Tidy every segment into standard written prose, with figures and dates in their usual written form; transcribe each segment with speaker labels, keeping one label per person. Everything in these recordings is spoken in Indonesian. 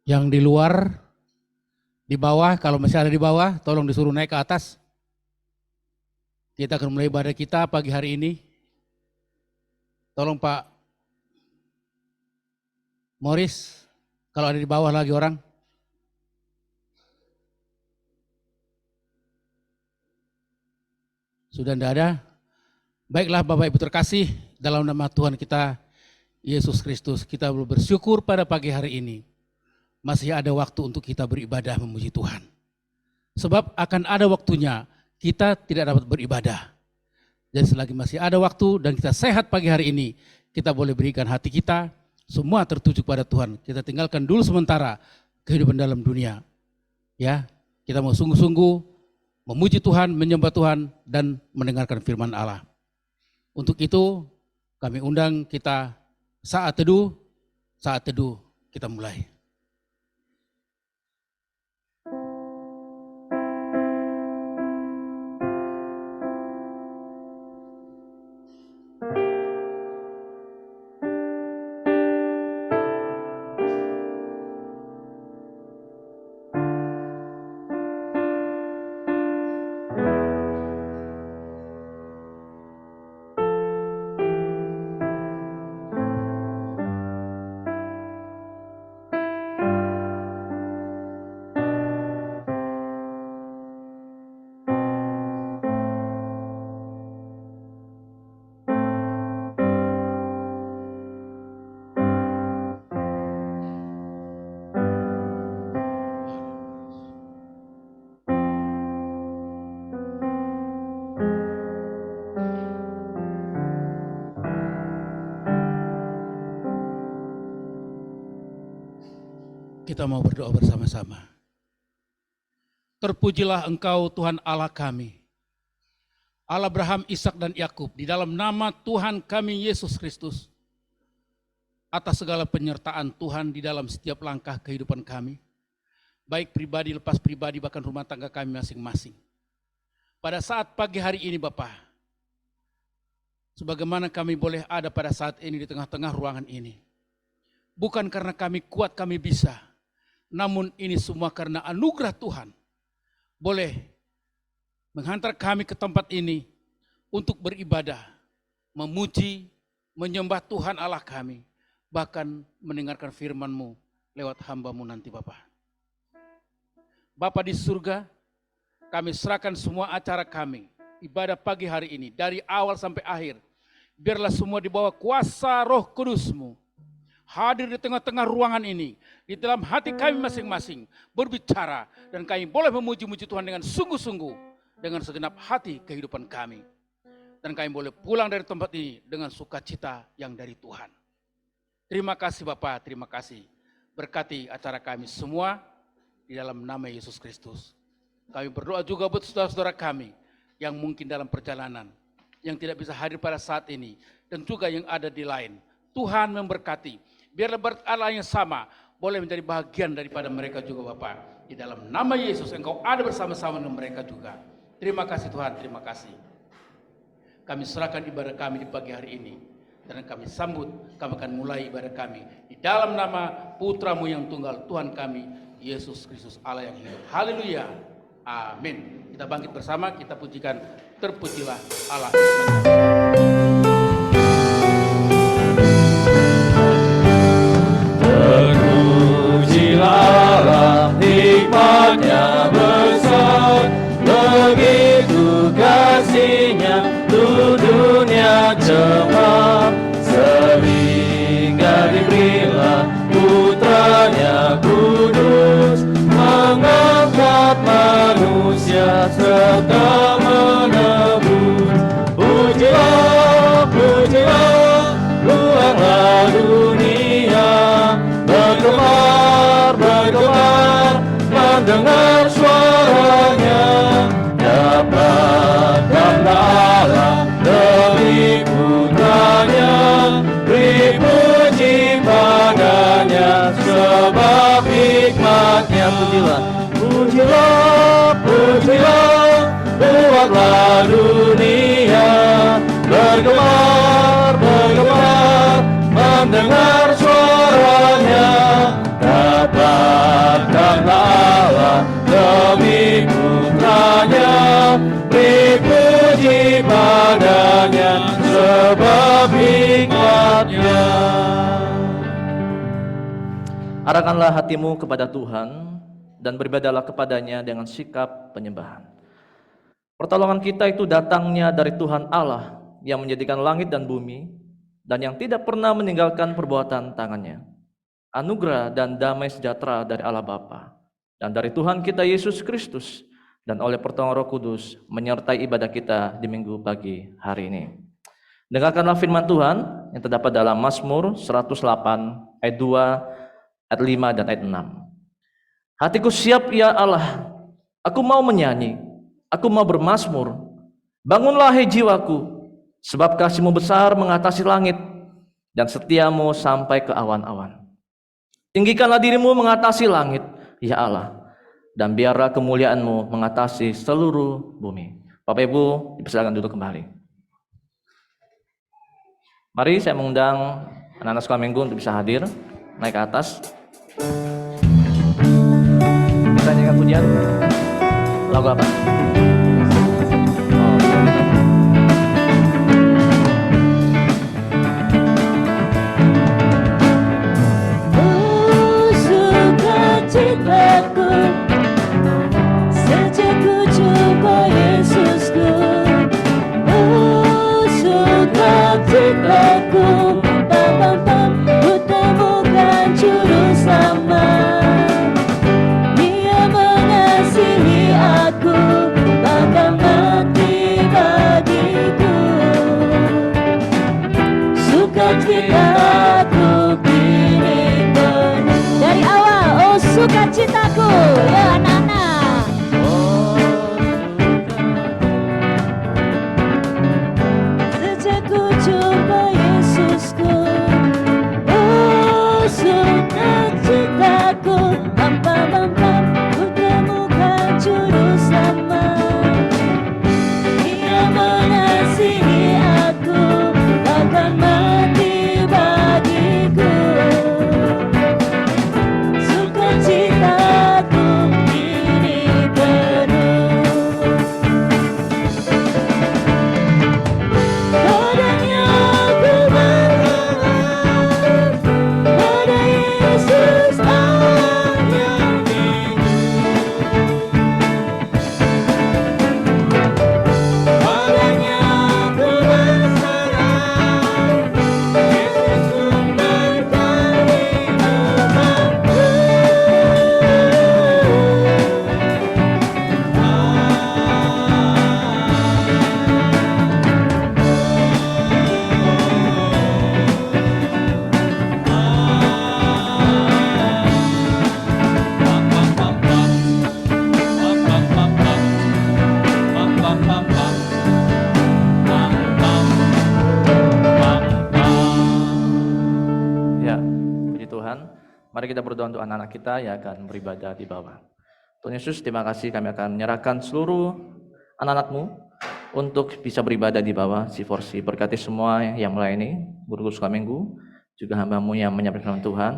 Speaker 1: Yang di luar, di bawah, kalau masih ada di bawah, tolong disuruh naik ke atas. Kita akan mulai ibadah kita pagi hari ini. Tolong Pak Morris, kalau ada di bawah lagi orang. Sudah tidak ada? Baiklah Bapak Ibu terkasih, dalam nama Tuhan kita, Yesus Kristus, kita bersyukur pada pagi hari ini. Masih ada waktu untuk kita beribadah memuji Tuhan. Sebab akan ada waktunya kita tidak dapat beribadah. Jadi selagi masih ada waktu dan kita sehat pagi hari ini, kita boleh berikan hati kita, semua tertuju pada Tuhan. Kita tinggalkan dulu sementara kehidupan dalam dunia. Ya, kita mau sungguh-sungguh memuji Tuhan, menyembah Tuhan, dan mendengarkan firman Allah. Untuk itu kami undang kita saat teduh kita mulai. Kita mau berdoa bersama-sama. Terpujilah Engkau Tuhan Allah kami, Allah Abraham, Ishak dan Yakub, di dalam nama Tuhan kami Yesus Kristus, atas segala penyertaan Tuhan di dalam setiap langkah kehidupan kami, baik pribadi lepas pribadi bahkan rumah tangga kami masing-masing. Pada saat pagi hari ini Bapa, sebagaimana kami boleh ada pada saat ini di tengah-tengah ruangan ini, bukan karena kami kuat kami bisa, namun ini semua karena anugerah Tuhan boleh menghantar kami ke tempat ini untuk beribadah, memuji, menyembah Tuhan Allah kami, bahkan mendengarkan firman-Mu lewat hamba-Mu nanti Bapa. Bapa di surga, kami serahkan semua acara kami, ibadah pagi hari ini, dari awal sampai akhir, biarlah semua di bawah kuasa Roh Kudus-Mu, hadir di tengah-tengah ruangan ini, di dalam hati kami masing-masing, berbicara, dan kami boleh memuji-muji Tuhan dengan sungguh-sungguh, dengan segenap hati kehidupan kami. Dan kami boleh pulang dari tempat ini dengan sukacita yang dari Tuhan. Terima kasih Bapak, terima kasih. Berkati acara kami semua, di dalam nama Yesus Kristus. Kami berdoa juga buat saudara-saudara kami, yang mungkin dalam perjalanan, yang tidak bisa hadir pada saat ini, dan juga yang ada di lain. Tuhan memberkati. Biarlah berkat Allah yang sama boleh menjadi bagian daripada mereka juga Bapak. Di dalam nama Yesus Engkau ada bersama-sama dengan mereka juga. Terima kasih Tuhan, terima kasih. Kami serahkan ibadah kami di pagi hari ini. Dan kami sambut, kami akan mulai ibadah kami. Di dalam nama Putra-Mu yang tunggal, Tuhan kami, Yesus Kristus Allah yang hidup. Haleluya. Amin. Kita bangkit bersama, kita pujikan, terpujilah Allah.
Speaker 2: Allah hikmatnya besar, begitu kasihnya untuk dunia cemar, sehingga diberilah putranya kudus, mengangkat manusia serta menebus. Pujilah, pujilah, luanglah dunia, bergemar, mendengar suaranya, dapatkanlah Allah demi putranya, beri puji padanya, sebab hikmatnya. Pujilah, pujilah, pujilah, buatlah dunia, bergemar, mendengar suaranya, dapat putranya, beri puji padanya, sebab hikmatnya.
Speaker 3: Arahkanlah hatimu kepada Tuhan dan beribadahlah kepadanya dengan sikap penyembahan. Pertolongan kita itu datangnya dari Tuhan Allah yang menjadikan langit dan bumi dan yang tidak pernah meninggalkan perbuatan tangannya. Anugerah dan damai sejahtera dari Allah Bapa dan dari Tuhan kita Yesus Kristus dan oleh pertolongan Roh Kudus menyertai ibadah kita di minggu pagi hari ini. Dengarkanlah firman Tuhan yang terdapat dalam Mazmur 108 ayat 2, ayat 5 dan ayat 6. Hatiku siap ya Allah, aku mau menyanyi, aku mau bermazmur. Bangunlah hai jiwaku, sebab kasih-Mu besar mengatasi langit dan setia-Mu sampai ke awan-awan. Tinggikanlah dirimu mengatasi langit, ya Allah, dan biarlah kemuliaan-Mu mengatasi seluruh bumi. Bapak Ibu, dipersilakan duduk kembali. Mari saya mengundang anak-anak sekolah minggu untuk bisa hadir, naik ke atas. Kita nyanyikan pujian. Lagu apa?
Speaker 4: Sukacitaku sejak ku jumpa Yesusku. Sukacitaku ku temukan juru selamat. Dia mengasihi aku, bahkan mati bagiku. Sukacitaku kini penuh. Dari awal, oh sukacitaku, ya anak-anak. Sejak ku jumpa Yesusku, oh sukacitaku, ku temukan juru selamat. Dia mengasihi aku, bahkan mati bagiku. Sukacitaku kini penuh. Padanya ku berharap, pada Yesus hanya padanya ku berharap, Yesus memberkati umatku.
Speaker 3: Ya, puji Tuhan. Mari kita berdoa untuk anak-anak kita yang akan beribadah di bawah. Tuhan Yesus, terima kasih, kami akan menyerahkan seluruh anak-anak-Mu untuk bisa beribadah di bawah C4C. Berkati semua yang melayani, guru-guru sekolah minggu, juga hamba-Mu yang menyampaikan firman Tuhan,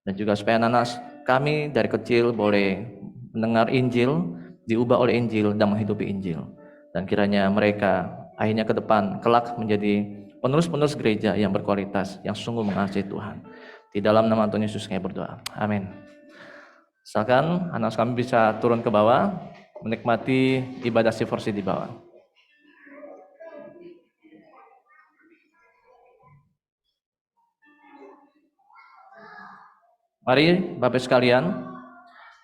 Speaker 3: dan juga supaya anak-anak kami dari kecil boleh mendengar Injil, diubah oleh Injil dan menghidupi Injil. Dan kiranya mereka akhirnya ke depan kelak menjadi penerus-penerus gereja yang berkualitas, yang sungguh mengasihi Tuhan. Di dalam nama Tuhan Yesus kami berdoa. Amin. Silakan anak kami bisa turun ke bawah, menikmati ibadah C4C di bawah. Mari Bapak sekalian,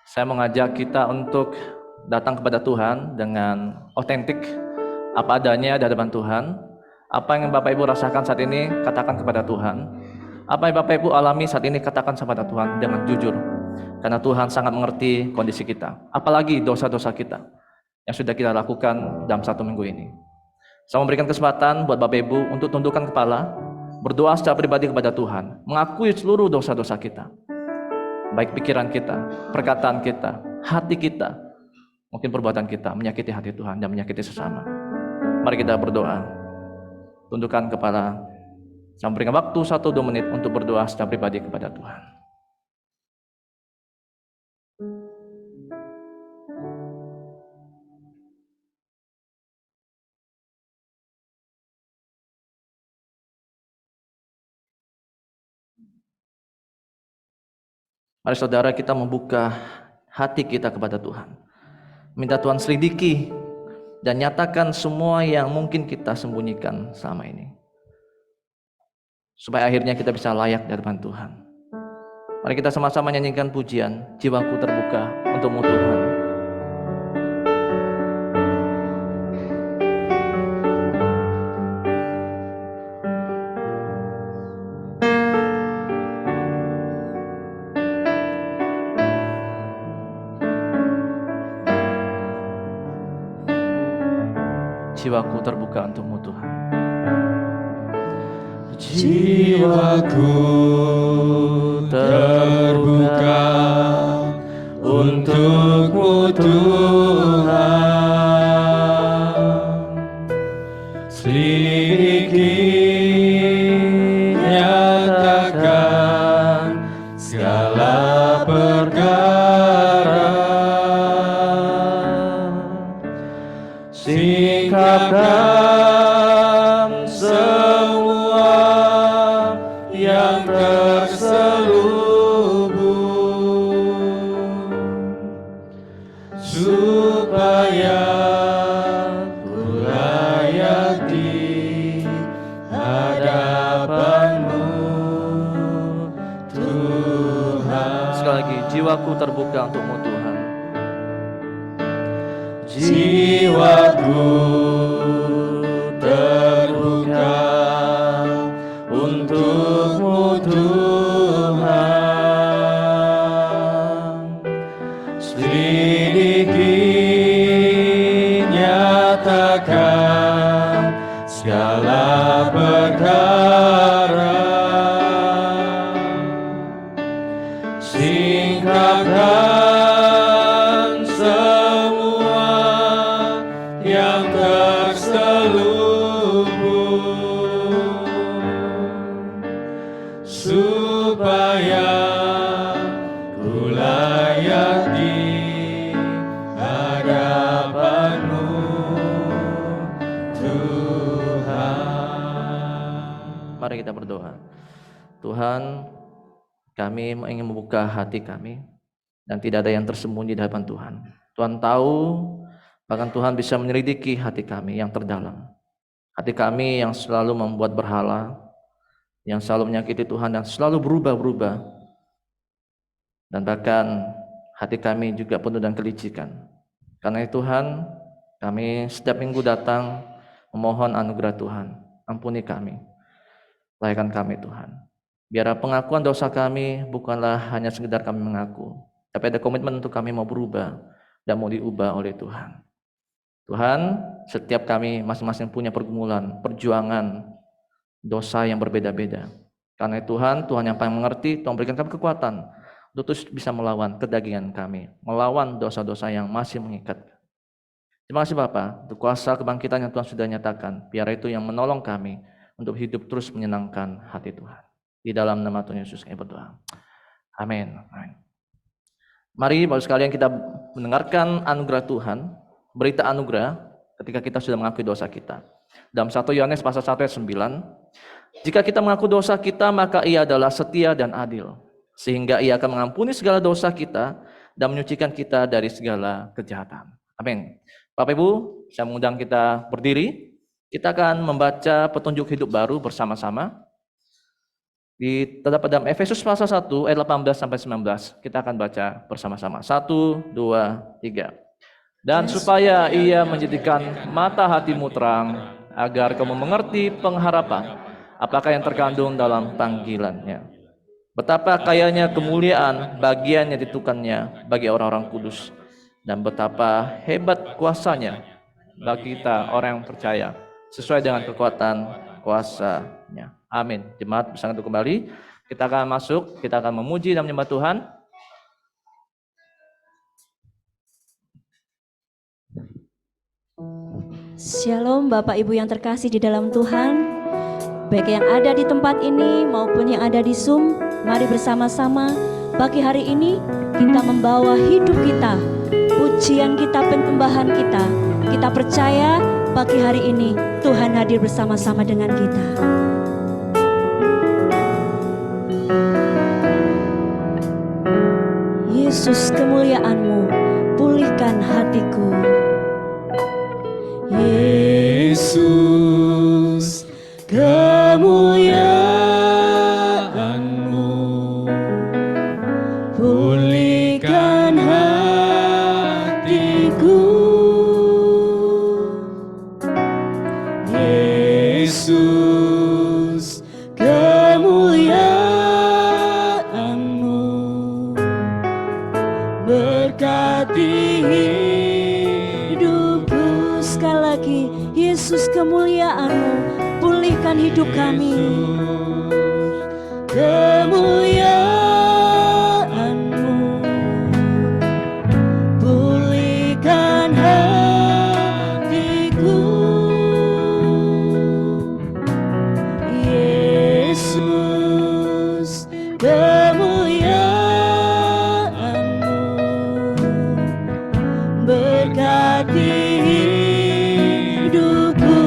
Speaker 3: saya mengajak kita untuk datang kepada Tuhan dengan otentik, apa adanya di hadapan Tuhan. Apa yang Bapak Ibu rasakan saat ini, katakan kepada Tuhan. Apa yang Bapak Ibu alami saat ini, katakan kepada Tuhan dengan jujur. Karena Tuhan sangat mengerti kondisi kita, apalagi dosa-dosa kita yang sudah kita lakukan dalam 1 minggu ini. Saya memberikan kesempatan buat Bapak Ibu untuk tundukkan kepala, berdoa secara pribadi kepada Tuhan, mengakui seluruh dosa-dosa kita, baik pikiran kita, perkataan kita, hati kita, mungkin perbuatan kita menyakiti hati Tuhan dan menyakiti sesama. Mari kita berdoa, tundukkan kepala. Saya memberikan waktu 1-2 menit untuk berdoa secara pribadi kepada Tuhan. Mari saudara kita membuka hati kita kepada Tuhan. Minta Tuhan selidiki dan nyatakan semua yang mungkin kita sembunyikan selama ini. Supaya akhirnya kita bisa layak di hadapan Tuhan. Mari kita sama-sama nyanyikan pujian, jiwaku terbuka untukmu Tuhan. Jiwaku terbuka untukmu Tuhan.
Speaker 2: Jiwaku terbuka untukmu Tuhan. Selidiki, nyatakan segala perkara. Singkapkan semua yang terselubung, supaya ku layak di hadapan-Mu Tuhan.
Speaker 3: Sekali lagi, jiwaku terbuka untukmu Tuhan.
Speaker 2: Jiwaku terbuka untukmu Tuhan. Selidiki, nyatakan segala perkara. Singkapkan semua yang terselubung, supaya ku layak di hadapan-Mu Tuhan.
Speaker 3: Mari kita berdoa. Tuhan, kami ingin membuka hati kami dan tidak ada yang tersembunyi di hadapan Tuhan. Tuhan tahu, bahkan Tuhan bisa menyelidiki hati kami yang terdalam. Hati kami yang selalu membuat berhala, yang selalu menyakiti Tuhan dan selalu berubah-ubah. Dan bahkan hati kami juga penuh dengan kelicikan. Karena itu Tuhan, kami setiap minggu datang memohon anugerah Tuhan. Ampuni kami, layakkan kami Tuhan. Biar pengakuan dosa kami bukanlah hanya sekedar kami mengaku, tapi ada komitmen untuk kami mau berubah dan mau diubah oleh Tuhan. Tuhan, setiap kami masing-masing punya pergumulan, perjuangan, dosa yang berbeda-beda. Karena Tuhan yang paling mengerti, Tuhan berikan kami kekuatan untuk terus bisa melawan kedagingan kami, melawan dosa-dosa yang masih mengikat. Terima kasih Bapa untuk kuasa kebangkitan yang Tuhan sudah nyatakan. Biar itu yang menolong kami untuk hidup terus menyenangkan hati Tuhan. Di dalam nama Tuhan Yesus kami berdoa. Amin. Mari Bapak sekalian kita mendengarkan anugerah Tuhan, berita anugerah ketika kita sudah mengakui dosa kita. Dalam 1 Yohanes pasal 1 ayat 9, jika kita mengaku dosa kita, maka Ia adalah setia dan adil, sehingga Ia akan mengampuni segala dosa kita dan menyucikan kita dari segala kejahatan. Amin. Bapak Ibu, saya mengundang kita berdiri. Kita akan membaca petunjuk hidup baru bersama-sama. Terdapat dalam Efesus pasal 1 ayat 18 sampai 19. Kita akan baca bersama-sama. 1, 2, 3. Dan supaya Ia menjadikan mata hatimu terang, agar kamu mengerti pengharapan apakah yang terkandung dalam panggilannya. Betapa kayanya kemuliaan bagian yang ditentukannya bagi orang-orang kudus, dan betapa hebat kuasanya bagi kita orang yang percaya, sesuai dengan kekuatan kuasanya. Amin. Jemaat bersatu kembali. Kita akan masuk, kita akan memuji dan menyembah Tuhan.
Speaker 5: Shalom Bapak Ibu yang terkasih di dalam Tuhan, baik yang ada di tempat ini maupun yang ada di Zoom. Mari bersama-sama pagi hari ini kita membawa hidup kita, pujian kita, penyembahan kita. Kita percaya pagi hari ini Tuhan hadir bersama-sama dengan kita. Yesus kemuliaan-Mu, pulihkan hatiku.
Speaker 2: Yesus, kemuliaan-Mu, pulihkan hatiku. Yesus, kemuliaan-Mu, berkati hidupku.
Speaker 5: Sekali lagi, Yesus kemuliaan-Mu, pulihkan hidup kami.
Speaker 2: Kemuliaan-Mu, pulihkan hatiku. Yesus, kemuliaan-Mu, berkati hidupku.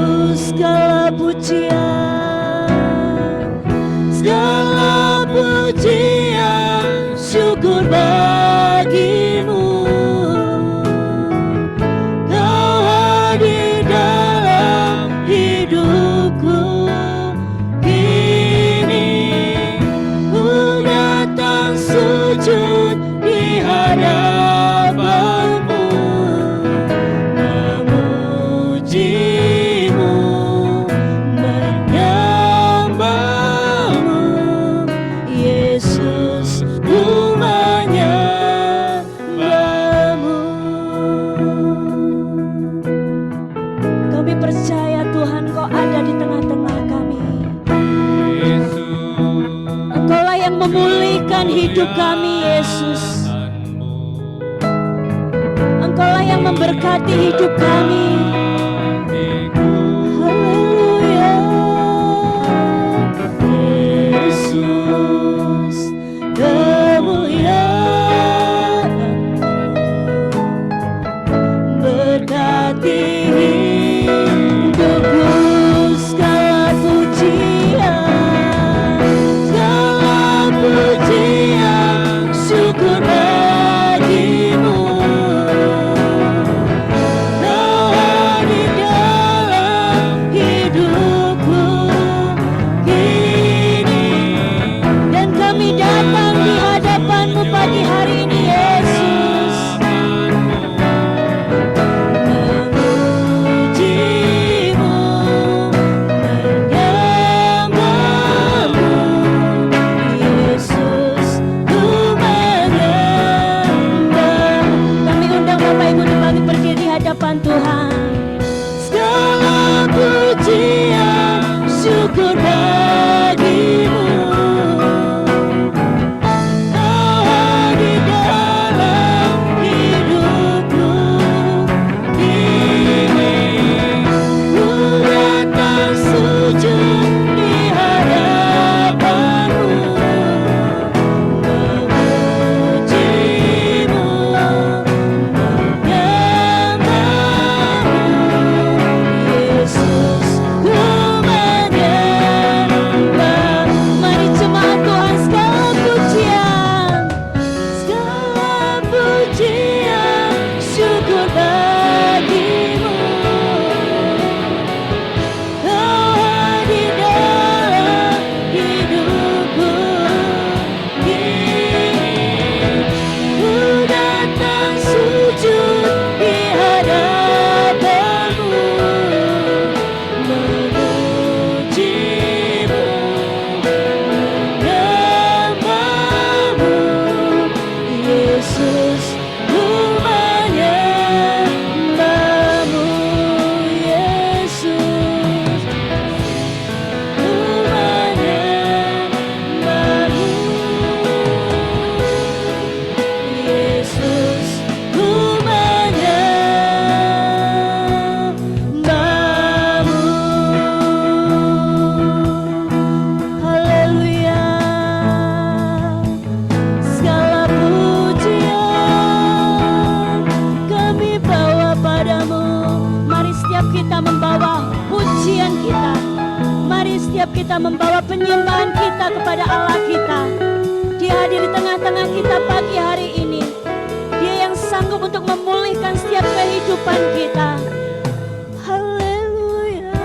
Speaker 5: Segala pujian,
Speaker 2: syukur bagimu. Kau hadir dalam hidupku. Kini ku datang sujud di hadapanmu, memujimu, menyembahmu. Yesus, ku menyembahmu.
Speaker 5: kami percaya Tuhan Kau ada di tengah-tengah kami. Engkaulah yang memulihkan hidup kami, Yesus. Engkaulah yang memberkati hidup kami. Haleluya.
Speaker 2: Yesus, kemuliaan-Mu, berkati hidupku. Segala pujian, syukur bagimu. Kau hadir dalam hidupku. Kini
Speaker 5: Dan kami datang di hadapan-Mu pagi hari ini, Yesus.
Speaker 2: memujimu, menyembahmu. Yesus, ku menyembah.
Speaker 5: Kami undang Bapak Ibu kembali berdiri di hadapan Tuhan.
Speaker 2: Segala pujian, syukur bagimu. Kau hadir dalam hidupku. Kini ku datang sujud di hadapanmu, memujimu, menyembahmu. Yesus, ku menyembah.
Speaker 5: Mari jemaat Tuhan, segala
Speaker 2: pujian, syukur bagimu. Kau hadir dalam hidupku. Kini ku datang sujud di hadapanmu, memujimu, menyembahmu. Yesus, ku menyembahmu. Yesus, ku menyembahmu. Yesus, ku menyembahmu.
Speaker 5: Haleluya.
Speaker 2: Segala pujian kami bawa padamu.
Speaker 5: Mari setiap kita membawa pujian kita. Mari setiap kita membawa penyembahan kita kepada Allah kita. Dia hadir di tengah-tengah kita pagi hari ini. untuk memulihkan setiap kehidupan kita. Haleluya.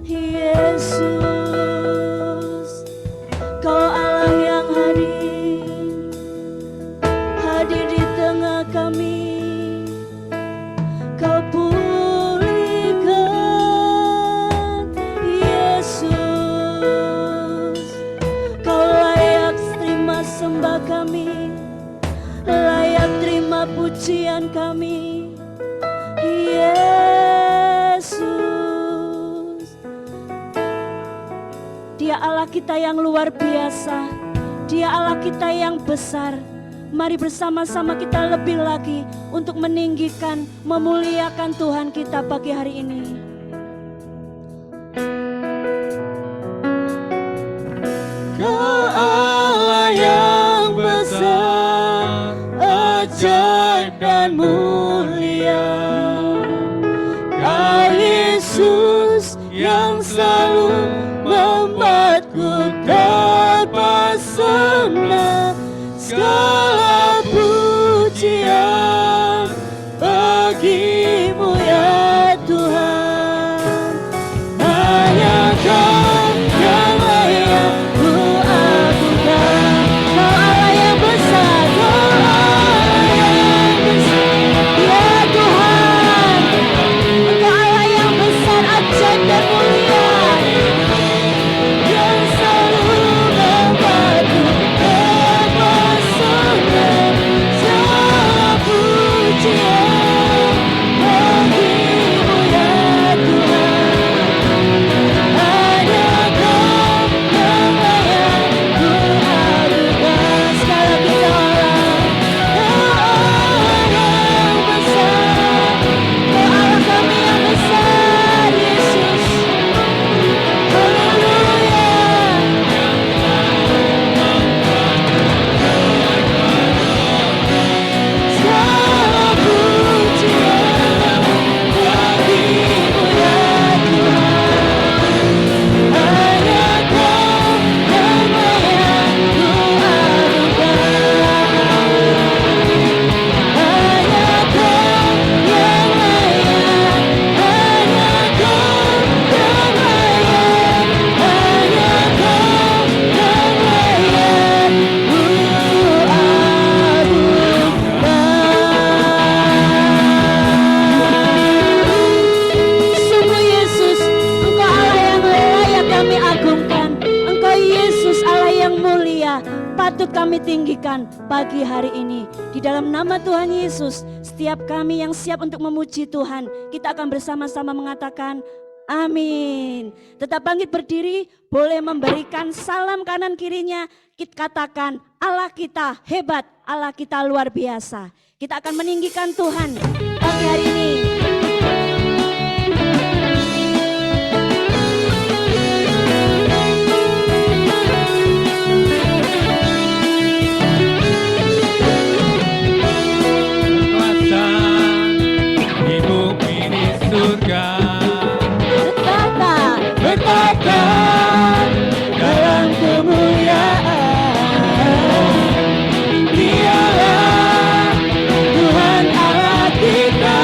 Speaker 5: Yesus, Kau Allah yang hadir di tengah kami. Kau pulihkan, Yesus. Kau layak terima sembah kami, layak terima pujian kami, Yesus. Dia Allah kita yang luar biasa, Dia Allah kita yang besar. Mari bersama-sama kita lebih lagi untuk meninggikan, memuliakan Tuhan kita pagi hari ini.
Speaker 4: Kau Allah yang besar, ajaib dan mulia. Kau Yesus yang selalu membuatku terpesona. Segala pujian bagimu ya Tuhan. Hanya Kau yang layak ku agungkan. Kau Allah yang besar, Kau Allah yang besar ya Tuhan. Kau Allah yang besar, ajaib dan mulia, yang selalu membuatku terpesona. Segala pujian bagimu ya Tuhan. Hanya Kau yang layak ku agungkan. Sekali kita orang, Kau Allah yang besar, Kau Allah kami yang besar, Yesus. Haleluya. Segala pujian bagimu ya Tuhan. Hanya Kau yang layak ku agungkan. Hanya Kau yang layak, hanya Kau yang layak, hanya Kau yang layak ku agungkan. Sungguh Yesus, Engkau Allah yang layak kami agungkan. Engkau Yesus Allah yang mulia, patut kami tinggikan pagi hari ini. Di dalam nama Tuhan Yesus, setiap kami yang siap untuk memuji Tuhan, kita akan bersama-sama mengatakan amin. Tetap bangkit berdiri, boleh memberikan salam kanan kirinya. Kita katakan Allah kita hebat, Allah kita luar biasa. Kita akan meninggikan Tuhan pagi hari ini. Kekuasaan di bumi di surga, bertata dalam kemuliaan. Dialah Tuhan Allah kita.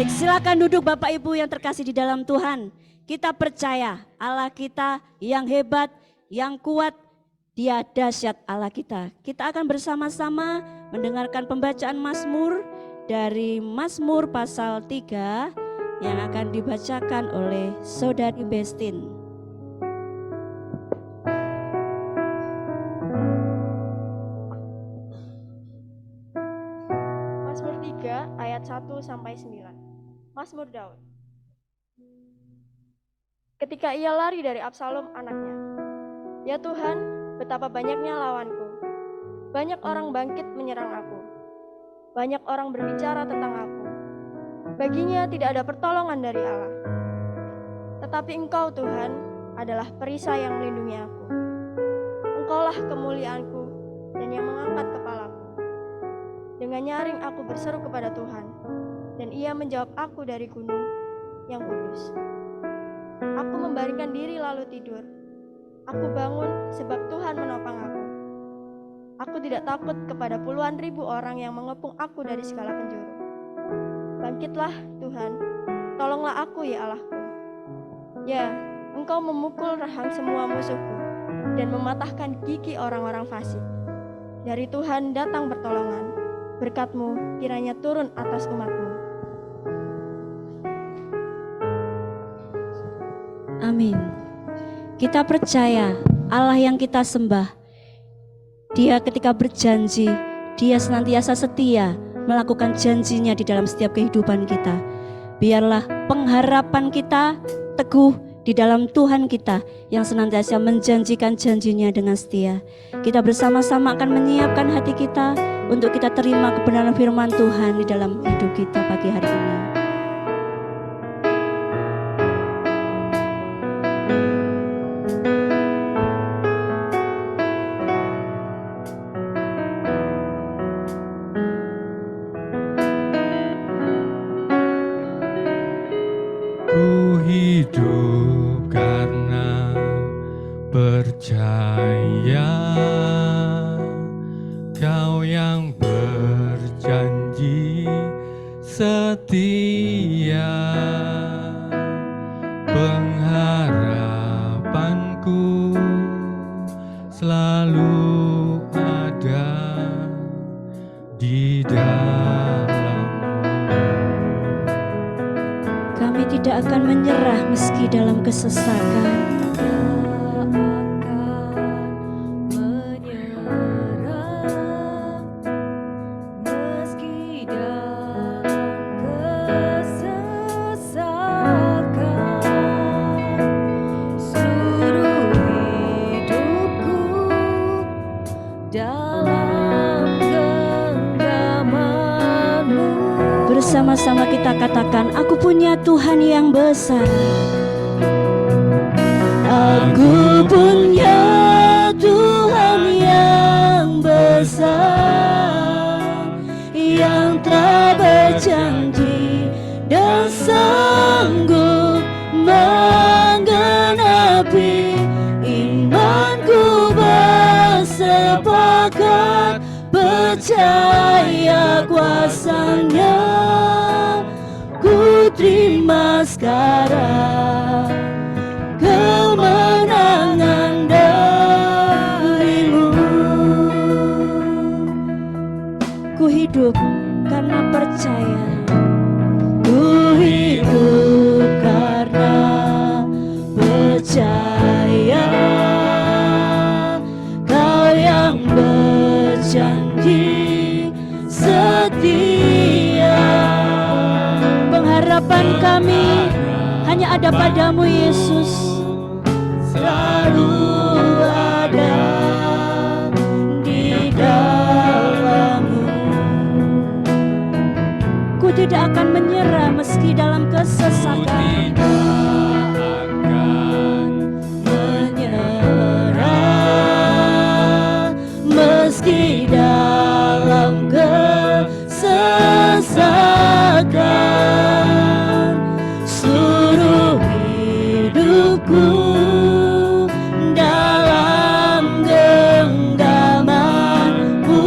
Speaker 4: Baik, silakan duduk Bapak Ibu yang terkasih di dalam Tuhan. Kita percaya Allah kita yang hebat, yang kuat, Dia dahsyat Allah kita. Kita akan bersama-sama mendengarkan pembacaan Mazmur dari Mazmur pasal 3 yang akan dibacakan oleh Saudari Bestin.
Speaker 6: Mazmur 3 ayat 1 sampai 9. Mazmur Daud. Ketika ia lari dari Absalom anaknya, ya Tuhan, betapa banyaknya lawanku. Banyak orang bangkit menyerang aku. Banyak orang berbicara tentang aku. Baginya tidak ada pertolongan dari Allah. Tetapi Engkau Tuhan adalah perisai yang melindungi aku. Engkaulah kemuliaanku dan yang mengangkat kepalaku. Dengan nyaring aku berseru kepada Tuhan, dan Ia menjawab aku dari gunung yang kudus. Aku membaringkan diri lalu tidur. Aku bangun sebab Tuhan menopang aku. Aku tidak takut kepada puluhan ribu orang yang mengepung aku dari segala penjuru. Bangkitlah Tuhan, tolonglah aku ya Allahku. Ya, Engkau memukul rahang semua musuhku dan mematahkan gigi orang-orang fasik. Dari Tuhan datang pertolongan, berkat-Mu kiranya turun atas umat-Mu.
Speaker 4: Amin. Kita percaya Allah yang kita sembah, Dia ketika berjanji, Dia senantiasa setia melakukan janjinya di dalam setiap kehidupan kita. Biarlah pengharapan kita teguh di dalam Tuhan kita yang senantiasa menjanjikan janjinya dengan setia. Kita bersama-sama akan menyiapkan hati kita untuk kita terima kebenaran firman Tuhan di dalam hidup kita pagi hari ini.
Speaker 7: Ku hidup karena percaya Kau yang berjanji setia. Pengharapanku selalu ada di dalam.
Speaker 4: Kami tidak akan menyerah meski dalam kesesakan. Bersama-sama kita katakan, aku punya Tuhan yang besar. Aku punya Tuhan yang besar, yang telah berjanji dan sanggup menggenapi. Imanku bersepakat percaya kuasa-Nya. Ku terima sekarang kemenangan darimu. Ku hidup karena percaya. Ku hidup karena percaya. Kau yang berjanji setia. Pengharapan kami hanya ada padamu Yesus. Selalu ada di dalam-Mu. Ku tidak akan menyerah meski dalam kesesakan. Meski dalam kesesakan, seluruh hidupku dalam genggaman-Mu.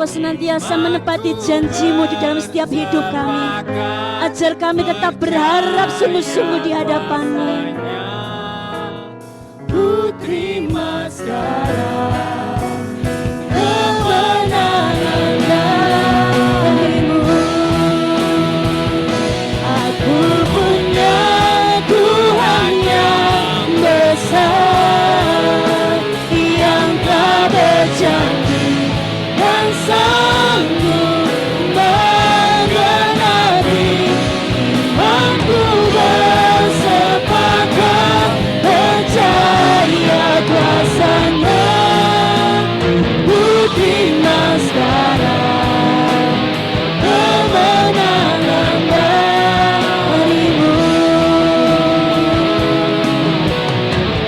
Speaker 4: Engkau senantiasa menepati janji-Mu di dalam setiap hidup kami. Ajar kami tetap berharap sungguh-sungguh di hadapan-Mu. Ku terima sekarang kemenangan darimu. Aku punya Tuhan yang besar, yang tak berjanji dan sanggup mengenali. Imanku bersepakat percaya kuasa-Nya. Ku terima sekarang kemenangan darimu.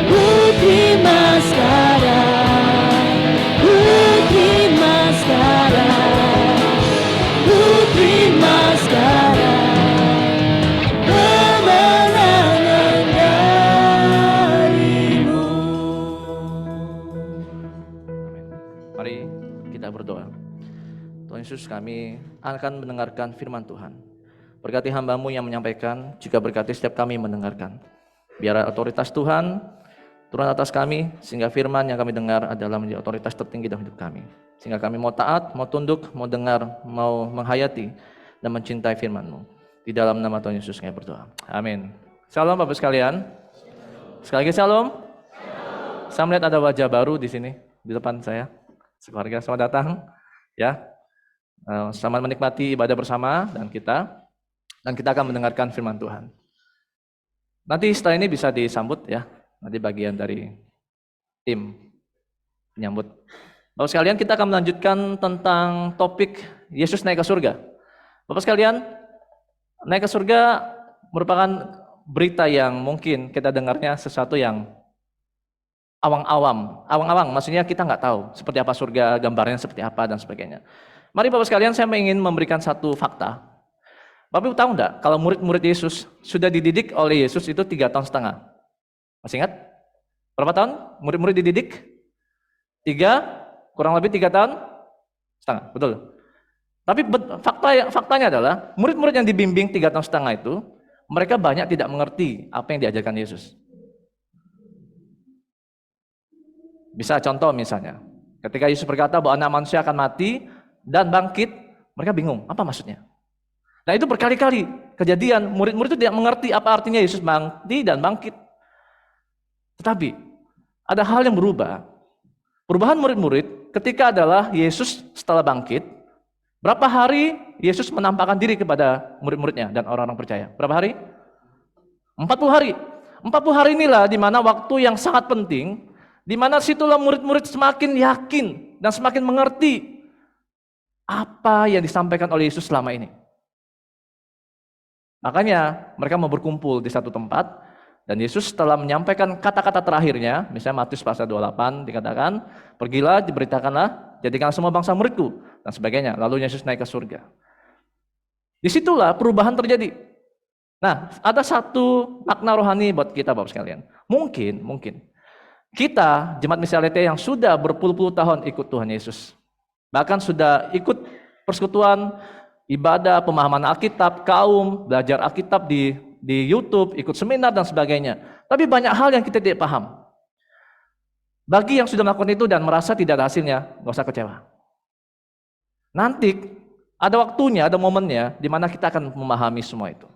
Speaker 4: Ku terima sekarang, ku terima sekarang, ku terima sekarang kemenangan darimu.
Speaker 3: Mari kita berdoa. Tuhan Yesus, kami akan mendengarkan firman Tuhan. Berkati hamba-Mu yang menyampaikan, juga berkati setiap kami mendengarkan. Biar otoritas Tuhan turun atas kami, sehingga firman yang kami dengar adalah menjadi otoritas tertinggi dalam hidup kami. Sehingga kami mau taat, mau tunduk, mau dengar, mau menghayati, dan mencintai firman-Mu. Di dalam nama Tuhan Yesus kami berdoa. Amin. Shalom Bapak sekalian. Sekali lagi shalom. Saya melihat ada wajah baru di sini, di depan saya. Sekeluarga, selamat datang. Ya, selamat menikmati ibadah bersama dan kita akan mendengarkan firman Tuhan. Nanti setelah ini bisa disambut ya, nanti bagian dari tim menyambut. Bapak sekalian, kita akan melanjutkan tentang topik Yesus naik ke surga. Bapak sekalian, naik ke surga merupakan berita yang mungkin kita dengarnya sesuatu yang awang-awang, maksudnya kita nggak tahu seperti apa surga, gambarnya seperti apa dan sebagainya. Mari Bapak sekalian, saya ingin memberikan satu fakta. Bapak Ibu tahu enggak, kalau murid-murid Yesus sudah dididik oleh Yesus itu 3,5 tahun. Masih ingat? Berapa tahun murid-murid dididik? Kurang lebih 3,5 tahun, betul. Tapi faktanya adalah murid-murid yang dibimbing 3,5 tahun itu, mereka banyak tidak mengerti apa yang diajarkan Yesus. Bisa contoh misalnya, ketika Yesus berkata bahwa anak manusia akan mati dan bangkit, mereka bingung, apa maksudnya? Nah itu berkali-kali kejadian, murid-murid itu tidak mengerti apa artinya Yesus mati dan bangkit. Tetapi ada hal yang berubah. Perubahan murid-murid ketika adalah Yesus setelah bangkit, berapa hari Yesus menampakkan diri kepada murid-muridnya dan orang-orang percaya? Berapa hari? 40 hari. 40 hari inilah di mana waktu yang sangat penting, di mana situlah murid-murid semakin yakin dan semakin mengerti apa yang disampaikan oleh Yesus selama ini. Makanya mereka mau berkumpul di satu tempat, dan Yesus setelah menyampaikan kata-kata terakhirnya, misalnya Matius pasal 28 dikatakan, pergilah, diberitakanlah, jadikanlah semua bangsa muridku, dan sebagainya. Lalu Yesus naik ke surga. Disitulah perubahan terjadi. Nah, ada satu makna rohani buat kita Bapak sekalian. Mungkin kita, jemaat Misialite yang sudah berpuluh-puluh tahun ikut Tuhan Yesus, bahkan sudah ikut persekutuan, ibadah, pemahaman Alkitab, kaum, belajar Alkitab di YouTube, ikut seminar dan sebagainya. Tapi banyak hal yang kita tidak paham. Bagi yang sudah melakukan itu dan merasa tidak ada hasilnya, nggak usah kecewa. Nanti ada waktunya, ada momennya di mana kita akan memahami semua itu.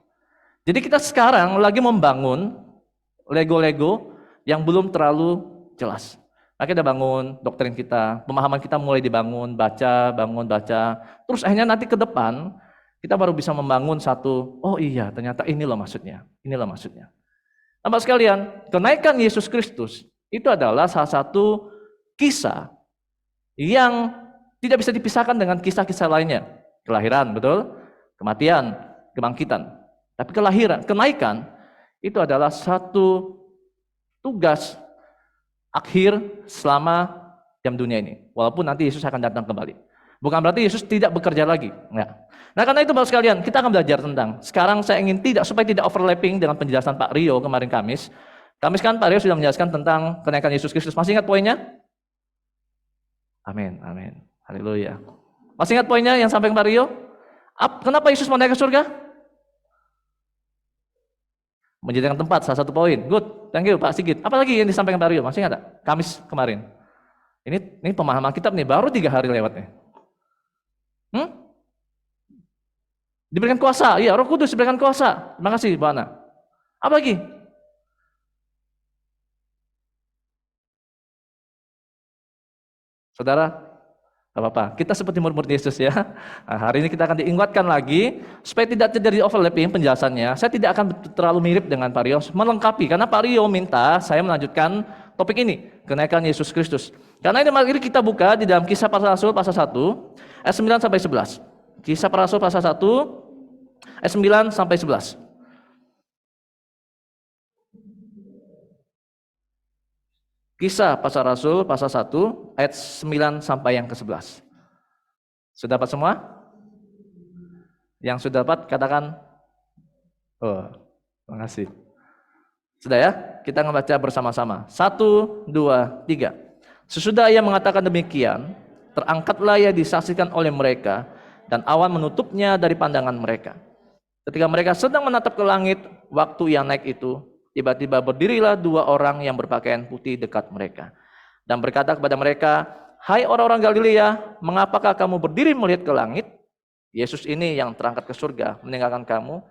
Speaker 3: Jadi kita sekarang lagi membangun Lego-Lego yang belum terlalu jelas. Nah, kita bangun doktrin kita, pemahaman kita mulai dibangun, baca. Terus akhirnya nanti ke depan kita baru bisa membangun satu, oh iya ternyata inilah maksudnya. Nah, Bapak sekalian, kenaikan Yesus Kristus itu adalah salah satu kisah yang tidak bisa dipisahkan dengan kisah-kisah lainnya. Kelahiran, betul? Kematian, kebangkitan. Tapi kenaikan itu adalah satu tugas akhir selama jam dunia ini. Walaupun nanti Yesus akan datang kembali. Bukan berarti Yesus tidak bekerja lagi. Enggak. Nah karena itu Bapak sekalian, kita akan belajar tentang. Sekarang saya ingin supaya tidak overlapping dengan penjelasan Pak Rio kemarin Kamis. Kamis kan Pak Rio sudah menjelaskan tentang kenaikan Yesus Kristus. Masih ingat poinnya? Amin. Haleluya. Masih ingat poinnya yang sampai Pak Rio? Kenapa Yesus mau naik ke surga? Menjadikan tempat, salah satu poin. Good, thank you Pak Sigit. Apalagi yang disampaikan Pak Rio? Masih ingat tak? Kamis kemarin. Ini pemahaman kitab nih, baru 3 hari lewatnya. Diberikan kuasa, iya Roh Kudus diberikan kuasa. Terima kasih Bu Ana. Apa lagi? Saudara, gak apa-apa. Kita seperti murid-murid Yesus ya. Nah, hari ini kita akan diingatkan lagi supaya tidak terjadi overlapping penjelasannya. Saya tidak akan terlalu mirip dengan Pak Rio, melengkapi karena Pak Rio minta saya melanjutkan topik ini, kenaikan Yesus Kristus. Karena ini mari kita buka di dalam Kisah Para Rasul pasal 1 ayat 9 sampai 11. Kisah Para Rasul pasal 1 ayat 9 sampai 11. Kisah Para Rasul pasal 1 ayat 9 sampai yang ke-11. Sudah dapat semua? Yang sudah dapat katakan oh, terima kasih. Sudah ya? Kita membaca bersama-sama. 1, 2, 3. Sesudah ia mengatakan demikian, terangkatlah ia disaksikan oleh mereka dan awan menutupnya dari pandangan mereka. Ketika mereka sedang menatap ke langit, waktu yang naik itu, tiba-tiba berdirilah 2 orang yang berpakaian putih dekat mereka dan berkata kepada mereka, "Hai orang-orang Galilea, mengapakah kamu berdiri melihat ke langit? Yesus ini yang terangkat ke surga meninggalkan kamu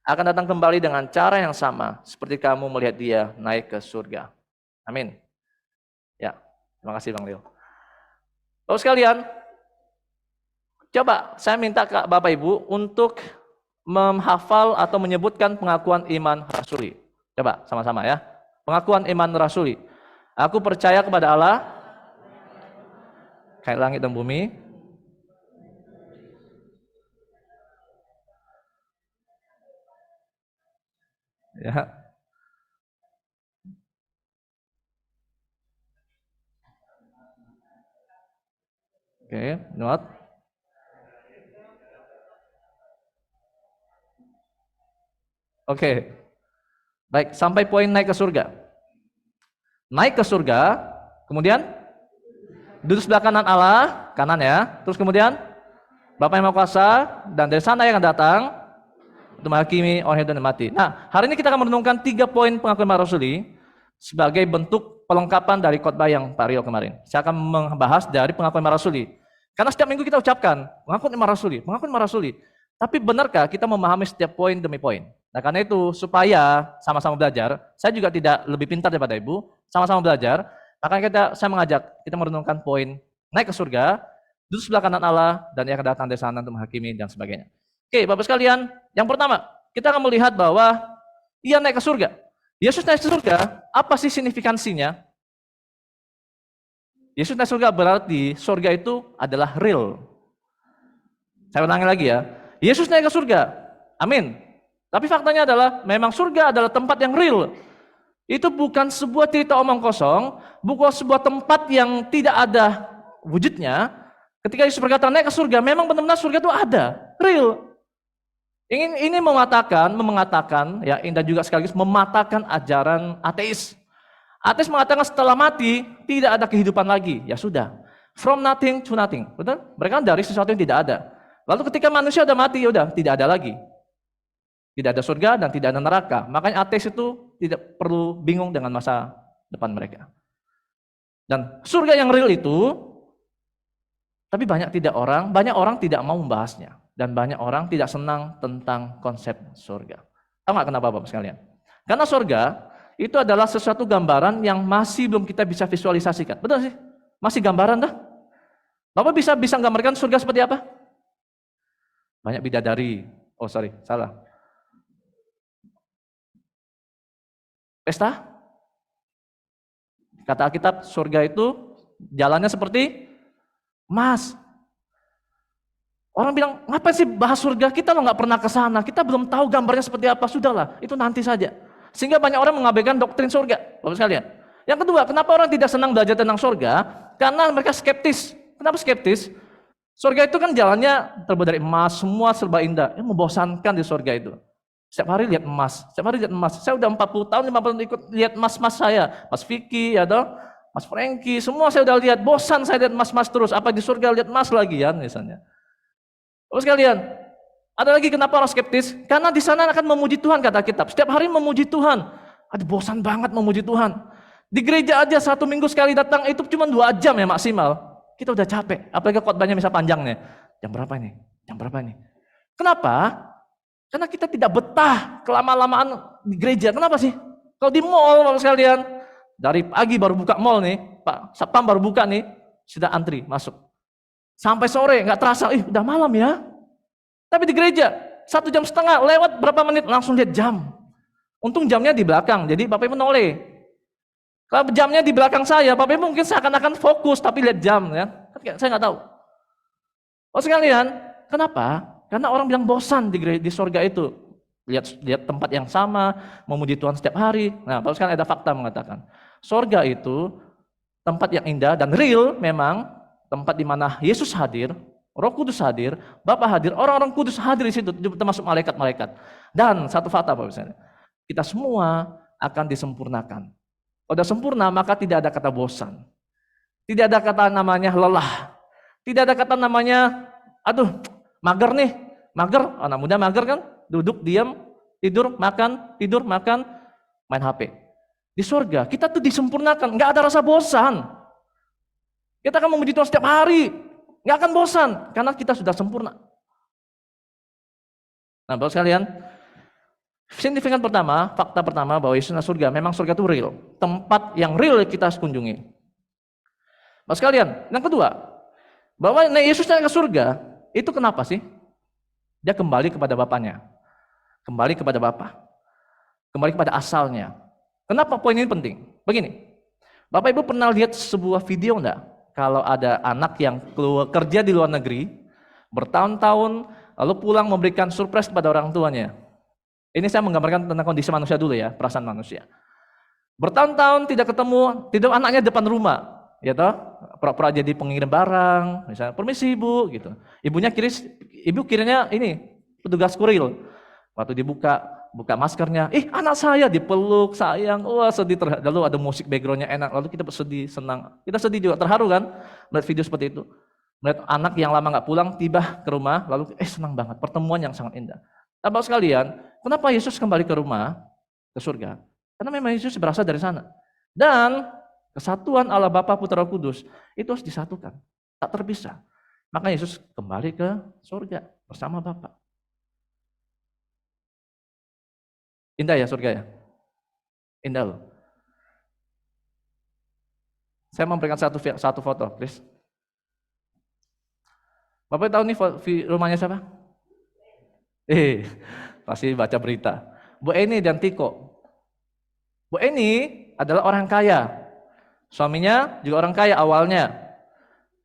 Speaker 3: akan datang kembali dengan cara yang sama seperti kamu melihat dia naik ke surga." Amin. Ya, terima kasih Bang Leo. Bapak sekalian, coba saya minta ke Bapak Ibu untuk menghafal atau menyebutkan pengakuan iman rasuli. Coba sama-sama ya. Pengakuan iman rasuli. Aku percaya kepada Allah, kayak langit dan bumi. Ya. Oke, note. Oke. Baik, sampai poin naik ke surga. Naik ke surga, kemudian duduk sebelah kanan Allah, kanan ya. Terus kemudian Bapa yang Maha Kuasa, dan dari sana yang akan datang untuk menghakimi orang hidup dan mati. Nah, hari ini kita akan merenungkan 3 poin pengakuan iman rasuli sebagai bentuk pelengkapan dari khotbah yang Pak Rio kemarin. Saya akan membahas dari pengakuan iman rasuli. Karena setiap minggu kita ucapkan pengakuan iman rasuli, pengakuan iman rasuli. Tapi benarkah kita memahami setiap poin demi poin? Nah, karena itu supaya sama-sama belajar, saya juga tidak lebih pintar daripada Ibu, sama-sama belajar, makanya saya mengajak kita merenungkan poin naik ke surga, duduk sebelah kanan Allah, dan ia akan datang dari sana untuk menghakimi dan sebagainya. Oke, Bapak sekalian, yang pertama, kita akan melihat bahwa ia naik ke surga. Yesus naik ke surga, apa sih signifikansinya? Yesus naik ke surga berarti surga itu adalah real. Saya ulangi lagi ya. Yesus naik ke surga. Amin. Tapi faktanya adalah memang surga adalah tempat yang real. Itu bukan sebuah cerita omong kosong, bukan sebuah tempat yang tidak ada wujudnya. Ketika Yesus berkata naik ke surga, memang benar-benar surga itu ada, real. Ini mengatakan ya, dan juga sekaligus mematahkan ajaran ateis. Ateis mengatakan setelah mati tidak ada kehidupan lagi. Ya sudah, from nothing to nothing. Betul? Mereka dari sesuatu yang tidak ada. Lalu ketika manusia sudah mati, ya udah tidak ada lagi. Tidak ada surga dan tidak ada neraka. Makanya ateis itu tidak perlu bingung dengan masa depan mereka. Dan surga yang real itu, tapi banyak orang tidak mau membahasnya. Dan banyak orang tidak senang tentang konsep surga. Tahu nggak kenapa Bapak sekalian? Karena surga itu adalah sesuatu gambaran yang masih belum kita bisa visualisasikan. Betul sih? Masih gambaran dah. Bapak bisa gambarkan surga seperti apa? Banyak bidadari. Oh sorry, salah. Pesta? Kata Alkitab, surga itu jalannya seperti emas. Orang bilang, ngapain sih bahas surga? Kita lo nggak pernah ke sana, kita belum tahu gambarnya seperti apa. Sudahlah, itu nanti saja. Sehingga banyak orang mengabaikan doktrin surga, Bapak sekalian. Yang kedua, kenapa orang tidak senang belajar tentang surga? Karena mereka skeptis. Kenapa skeptis? Surga itu kan jalannya terbuat dari emas, semua serba indah. Membosankan di surga itu. Setiap hari lihat emas, Saya udah 40 tahun, 50 tahun ikut lihat emas-emas saya. Mas Vicky, ya toh, Mas Franky, semua saya udah lihat. Bosan saya lihat emas-emas terus. Apa di surga lihat emas lagi ya misalnya. Bapak sekalian, ada lagi kenapa orang skeptis? Karena di sana akan memuji Tuhan, kata kitab. Setiap hari memuji Tuhan. Aduh, bosan banget memuji Tuhan. Di gereja aja 1 minggu sekali datang itu cuma 2 jam ya maksimal. Kita udah capek, apalagi khotbahnya bisa panjangnya. Jam berapa ini? Jam berapa ini? Kenapa? Karena kita tidak betah kelama-lamaan di gereja. Kenapa sih? Kalau di mall, Bapak sekalian, dari pagi baru buka mall nih, Pak Satpam baru buka nih, sudah antri masuk. Sampai sore, nggak terasa, udah malam ya. Tapi di gereja, 1,5 jam, lewat berapa menit, langsung lihat jam. Untung jamnya di belakang, jadi Bapak Ibu menoleh. Kalau jamnya di belakang saya, Bapak Ibu mungkin seakan-akan fokus, tapi lihat jam ya. Saya nggak tahu. Bapak sekalian, kenapa? Karena orang bilang bosan di surga itu. Lihat tempat yang sama, memuji Tuhan setiap hari. Nah, kalau sekarang ada fakta mengatakan, surga itu tempat yang indah dan real memang, tempat di mana Yesus hadir, Roh Kudus hadir, Bapa hadir, orang-orang kudus hadir di situ, termasuk malaikat-malaikat. Dan satu fakta Bapak misalnya, kita semua akan disempurnakan. Kalau sudah sempurna, maka tidak ada kata bosan. Tidak ada kata namanya lelah. Tidak ada kata namanya, aduh, mager nih, mager, anak muda mager kan, duduk, diam, tidur, makan, main HP. Di surga, kita tuh disempurnakan, nggak ada rasa bosan. Kita akan memuji Tuhan setiap hari, nggak akan bosan, karena kita sudah sempurna. Nah, Bapak sekalian, signifikan pertama, fakta pertama bahwa Yesus adalah surga, memang surga itu real, tempat yang real kita kunjungi. Bapak sekalian, yang kedua, bahwa Yesus naik ke surga, itu kenapa sih? Dia kembali kepada Bapaknya. Kembali kepada Bapa. Kembali kepada asalnya. Kenapa poin ini penting? Begini, Bapak Ibu pernah lihat sebuah video enggak? Kalau ada anak yang kerja di luar negeri, bertahun-tahun, lalu pulang memberikan surprise kepada orang tuanya. Ini saya menggambarkan tentang kondisi manusia dulu ya, perasaan manusia. Bertahun-tahun tidak ketemu, tidur anaknya depan rumah. Ya toh, pura-pura jadi pengirim barang, misalnya permisi ibu gitu. Ibu kirinya ini petugas kurir. Waktu buka maskernya, anak saya dipeluk, sayang, wah sedih. Lalu ada musik backgroundnya enak, lalu kita sedih, senang. Kita sedih juga, terharu kan melihat video seperti itu. Melihat anak yang lama nggak pulang, tiba ke rumah, lalu senang banget, pertemuan yang sangat indah. Bapak sekalian, kenapa Yesus kembali ke rumah, ke surga? Karena memang Yesus berasal dari sana. Dan kesatuan Allah Bapa, Putra, Roh Kudus itu harus disatukan, tak terpisah. Maka Yesus kembali ke surga bersama Bapa. Indah ya surga ya? Indah loh. Saya memberikan satu foto, please. Bapak tahu nih rumahnya siapa? Pasti baca berita. Bu Eni dan Tiko. Bu Eni adalah orang kaya. Suaminya juga orang kaya awalnya.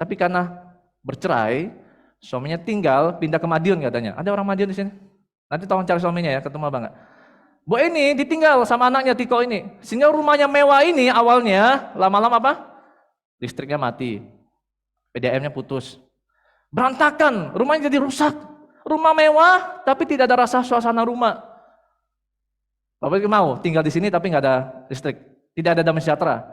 Speaker 3: Tapi karena bercerai, suaminya pindah ke Madiun katanya. Ada orang Madiun di sini? Nanti tolong cari suaminya ya, ketemu Abang enggak? Bu ini ditinggal sama anaknya Tiko ini. Sehingga rumahnya mewah ini awalnya lama-lama apa? Listriknya mati. PDAM-nya putus. Berantakan, rumahnya jadi rusak. Rumah mewah tapi tidak ada rasa suasana rumah. Bapak mau tinggal di sini tapi nggak ada listrik, tidak ada damai sejahtera,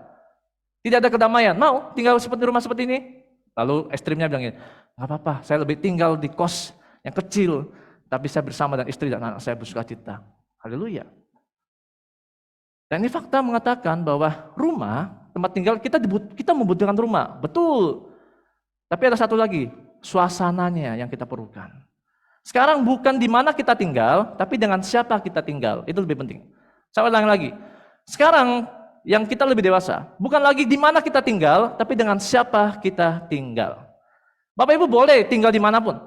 Speaker 3: tidak ada kedamaian. Mau tinggal seperti rumah seperti ini? Lalu ekstrimnya bilang gini, nggak apa-apa, saya lebih tinggal di kos yang kecil, tapi saya bersama dan istri dan anak saya bersuka cita. Haleluya. Dan ini fakta mengatakan bahwa rumah, tempat tinggal kita membutuhkan rumah, betul. Tapi ada satu lagi, suasananya yang kita perlukan. Sekarang bukan di mana kita tinggal, tapi dengan siapa kita tinggal, itu lebih penting. Saya ulang lagi. Sekarang yang kita lebih dewasa, bukan lagi di mana kita tinggal, tapi dengan siapa kita tinggal. Bapak Ibu boleh tinggal dimanapun,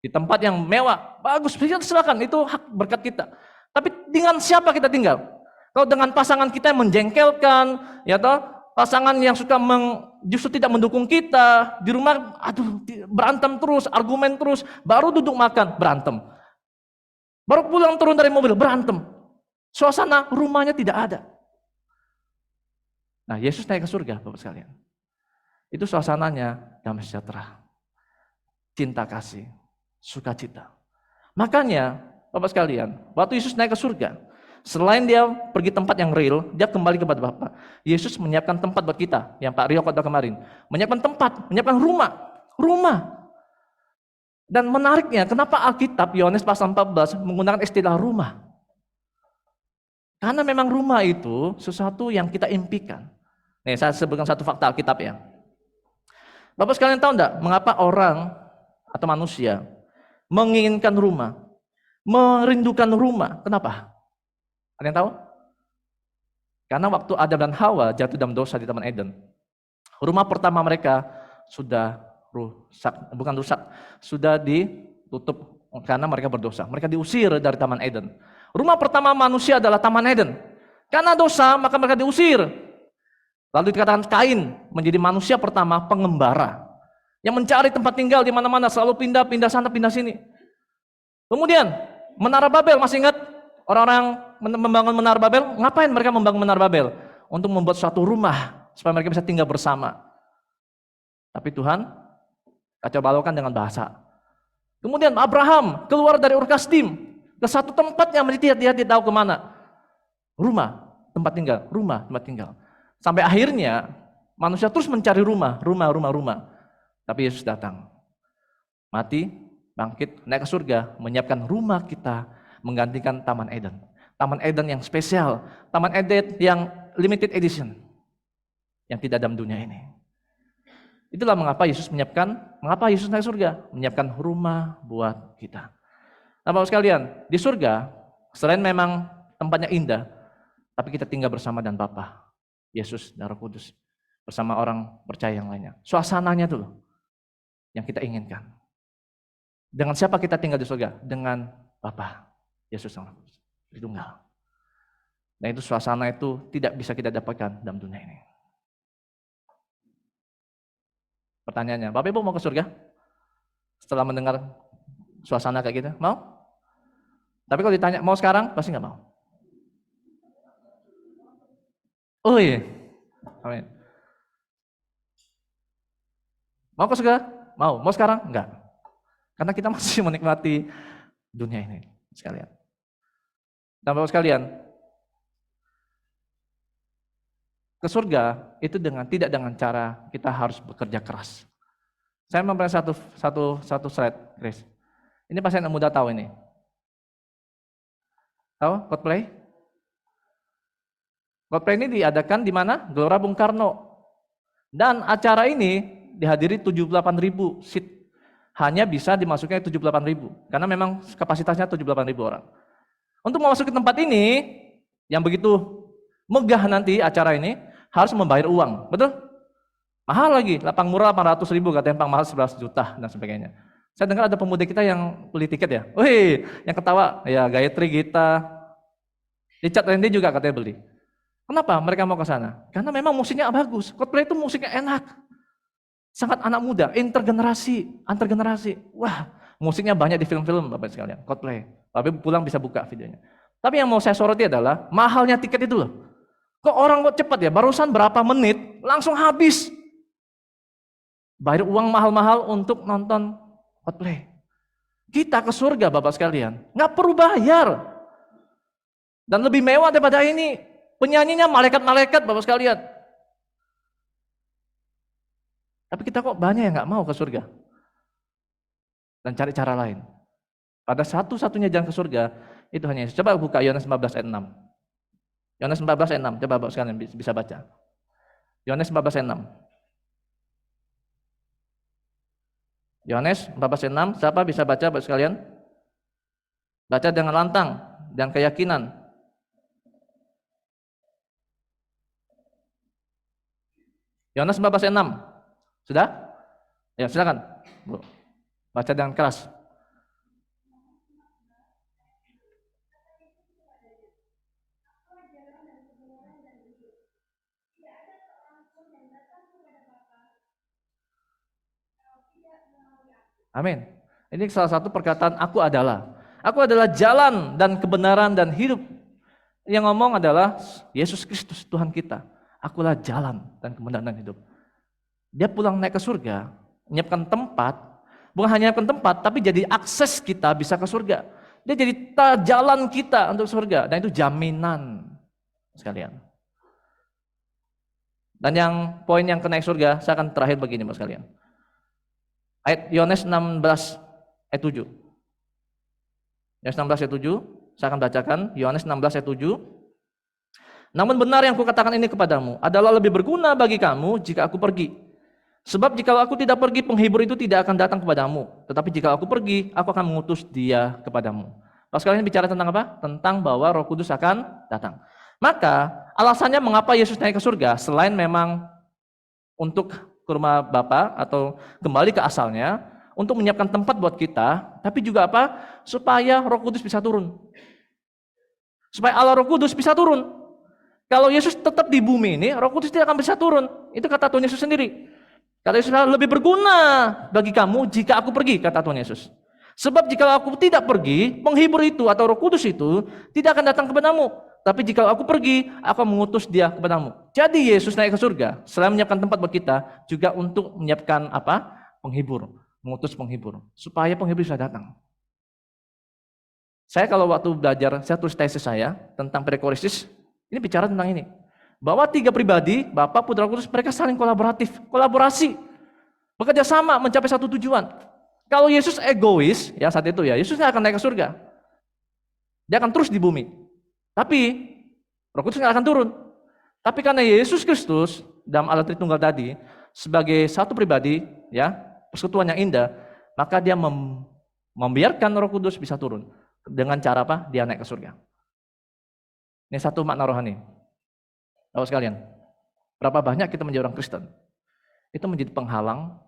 Speaker 3: di tempat yang mewah, bagus, silakan, itu hak berkat kita. Tapi dengan siapa kita tinggal? Kalau dengan pasangan kita yang menjengkelkan, ya toh, pasangan yang suka justru tidak mendukung kita, di rumah berantem terus, argumen terus, baru duduk makan berantem. Baru pulang turun dari mobil berantem. Suasana rumahnya tidak ada. Nah, Yesus naik ke surga, Bapak sekalian. Itu suasananya damai sejahtera, cinta kasih, sukacita. Makanya, Bapak sekalian, waktu Yesus naik ke surga, selain dia pergi tempat yang real, dia kembali kepada Bapa. Yesus menyiapkan tempat buat kita, yang Pak Rio khotbah kemarin. Menyiapkan tempat, menyiapkan rumah. Dan menariknya, kenapa Alkitab Yohanes pasal 14 menggunakan istilah rumah? Karena memang rumah itu sesuatu yang kita impikan. Nih, saya sebutkan satu fakta Alkitab ya. Bapak sekalian tahu enggak mengapa orang atau manusia menginginkan rumah, merindukan rumah? Kenapa? Ada yang tahu? Karena waktu Adam dan Hawa jatuh dalam dosa di Taman Eden, rumah pertama mereka sudah rusak, sudah ditutup karena mereka berdosa. Mereka diusir dari Taman Eden. Rumah pertama manusia adalah Taman Eden. Karena dosa, maka mereka diusir. Lalu dikatakan Kain menjadi manusia pertama pengembara yang mencari tempat tinggal di mana-mana, selalu pindah sana, pindah sini. Kemudian Menara Babel, masih ingat orang-orang membangun Menara Babel? Ngapain mereka membangun Menara Babel? Untuk membuat suatu rumah supaya mereka bisa tinggal bersama. Tapi Tuhan kacau balaukan dengan bahasa. Kemudian Abraham keluar dari Ur Kasdim ke satu tempat yang dia tidak tahu kemana. Rumah, tempat tinggal, rumah, tempat tinggal. Sampai akhirnya manusia terus mencari rumah. Tapi Yesus datang, mati, bangkit, naik ke surga, menyiapkan rumah kita, menggantikan Taman Eden. Taman Eden yang spesial, Taman Eden yang limited edition, yang tidak ada di dunia ini. Itulah mengapa Yesus naik surga, menyiapkan rumah buat kita. Nah, Bapak sekalian, di surga, selain memang tempatnya indah, tapi kita tinggal bersama dengan Bapa, Yesus dan Roh Kudus, bersama orang percaya yang lainnya. Suasananya itu loh, yang kita inginkan. Dengan siapa kita tinggal di surga? Dengan Bapa, Yesus dan Roh Kudus, Tritunggal. Nah, itu suasana itu tidak bisa kita dapatkan dalam dunia ini. Pertanyaannya, Bapak Ibu mau ke surga? Setelah mendengar suasana kayak gitu, mau? Tapi kalau ditanya, mau sekarang? Pasti nggak mau. Oh iya, amin. Mau ke surga? Mau. Mau sekarang? Enggak. Karena kita masih menikmati dunia ini sekalian. Dan Bapak sekalian, ke surga itu tidak dengan cara kita harus bekerja keras. Saya memberi satu slide, Chris. Ini pasti anak muda tahu ini. Tahu Coldplay? Coldplay ini diadakan di mana? Gelora Bung Karno. Dan acara ini dihadiri 78.000 seat. Hanya bisa dimasuknya 78.000 karena memang kapasitasnya 78.000 orang. Untuk memasuki tempat ini yang begitu megah nanti acara ini harus membayar uang, betul? Mahal lagi, lapang murah 800.000 katanya, yang mahal 11 juta dan sebagainya. Saya dengar ada pemuda kita yang beli tiket ya, wih, yang ketawa, ya Gayatri Gita, Richard Randy juga katanya beli. Kenapa mereka mau ke sana? Karena memang musiknya bagus, Coldplay itu musiknya enak, sangat anak muda, antar generasi. Wah, musiknya banyak di film-film Bapak sekalian, Coldplay. Bapak pulang bisa buka videonya. Tapi yang mau saya soroti adalah mahalnya tiket itu loh. Kok orang kok cepat ya, barusan berapa menit langsung habis. Bayar uang mahal-mahal untuk nonton Coldplay. Kita ke surga Bapak sekalian, nggak perlu bayar. Dan lebih mewah daripada ini, penyanyinya malaikat-malaikat Bapak sekalian. Tapi kita kok banyak yang nggak mau ke surga. Dan cari cara lain. Pada satu-satunya jalan ke surga, itu hanya Yesus. Coba buka Yohanes 14 ayat 6. Yohanes 14 ayat 6, coba Bapak sekalian bisa baca. Yohanes 14 ayat 6. Yohanes 14 ayat 6, siapa bisa baca Bapak sekalian? Baca dengan lantang dan keyakinan. Yohanes 14 ayat 6. Sudah? Ya, silakan. Baca dengan keras. Amin. Ini salah satu perkataan aku adalah jalan dan kebenaran dan hidup. Yang ngomong adalah Yesus Kristus Tuhan kita. Akulah jalan dan kebenaran dan hidup. Dia pulang naik ke surga, menyiapkan tempat, bukan hanya menyiapkan tempat, tapi jadi akses kita bisa ke surga. Dia jadi jalan kita untuk surga, dan itu jaminan sekalian. Dan yang poin yang kenaik surga, saya akan terakhir begini Mas sekalian. Ayat Yohanes 16 ayat 7. Yohanes 16 ayat 7, saya akan bacakan Yohanes 16 ayat 7. Namun benar yang kukatakan ini kepadamu adalah lebih berguna bagi kamu jika aku pergi. Sebab jika aku tidak pergi, penghibur itu tidak akan datang kepadamu. Tetapi jika aku pergi, aku akan mengutus dia kepadamu. Pas kalian bicara tentang apa? Tentang bahwa Roh Kudus akan datang. Maka alasannya mengapa Yesus naik ke surga, selain memang untuk ke rumah Bapa atau kembali ke asalnya, untuk menyiapkan tempat buat kita, tapi juga apa? Supaya Roh Kudus bisa turun. Supaya Allah Roh Kudus bisa turun. Kalau Yesus tetap di bumi ini, Roh Kudus tidak akan bisa turun. Itu kata Tuhan Yesus sendiri. Kata Yesus, lebih berguna bagi kamu jika aku pergi, kata Tuhan Yesus. Sebab jika aku tidak pergi, penghibur itu atau Roh Kudus itu tidak akan datang kepadamu. Tapi jika aku pergi, aku akan mengutus dia kepadamu. Jadi Yesus naik ke surga, selain menyiapkan tempat buat kita, juga untuk menyiapkan apa? Penghibur, mengutus penghibur, supaya penghibur bisa datang. Saya kalau waktu belajar, saya tulis tesis saya tentang perikoresis, ini bicara tentang ini. Bahwa 3 pribadi, Bapa, Putra, Kudus, mereka saling kolaborasi, bekerja sama mencapai satu tujuan. Kalau Yesus egois, ya saat itu ya, Yesus nggak akan naik ke surga. Dia akan terus di bumi. Tapi Roh Kudus nggak akan turun. Tapi karena Yesus Kristus dalam Allah Tritunggal tadi sebagai satu pribadi, ya persekutuan yang indah, maka dia membiarkan Roh Kudus bisa turun dengan cara apa? Dia naik ke surga. Ini satu makna rohani. Bapak sekalian, berapa banyak kita menjadi orang Kristen? Itu menjadi penghalang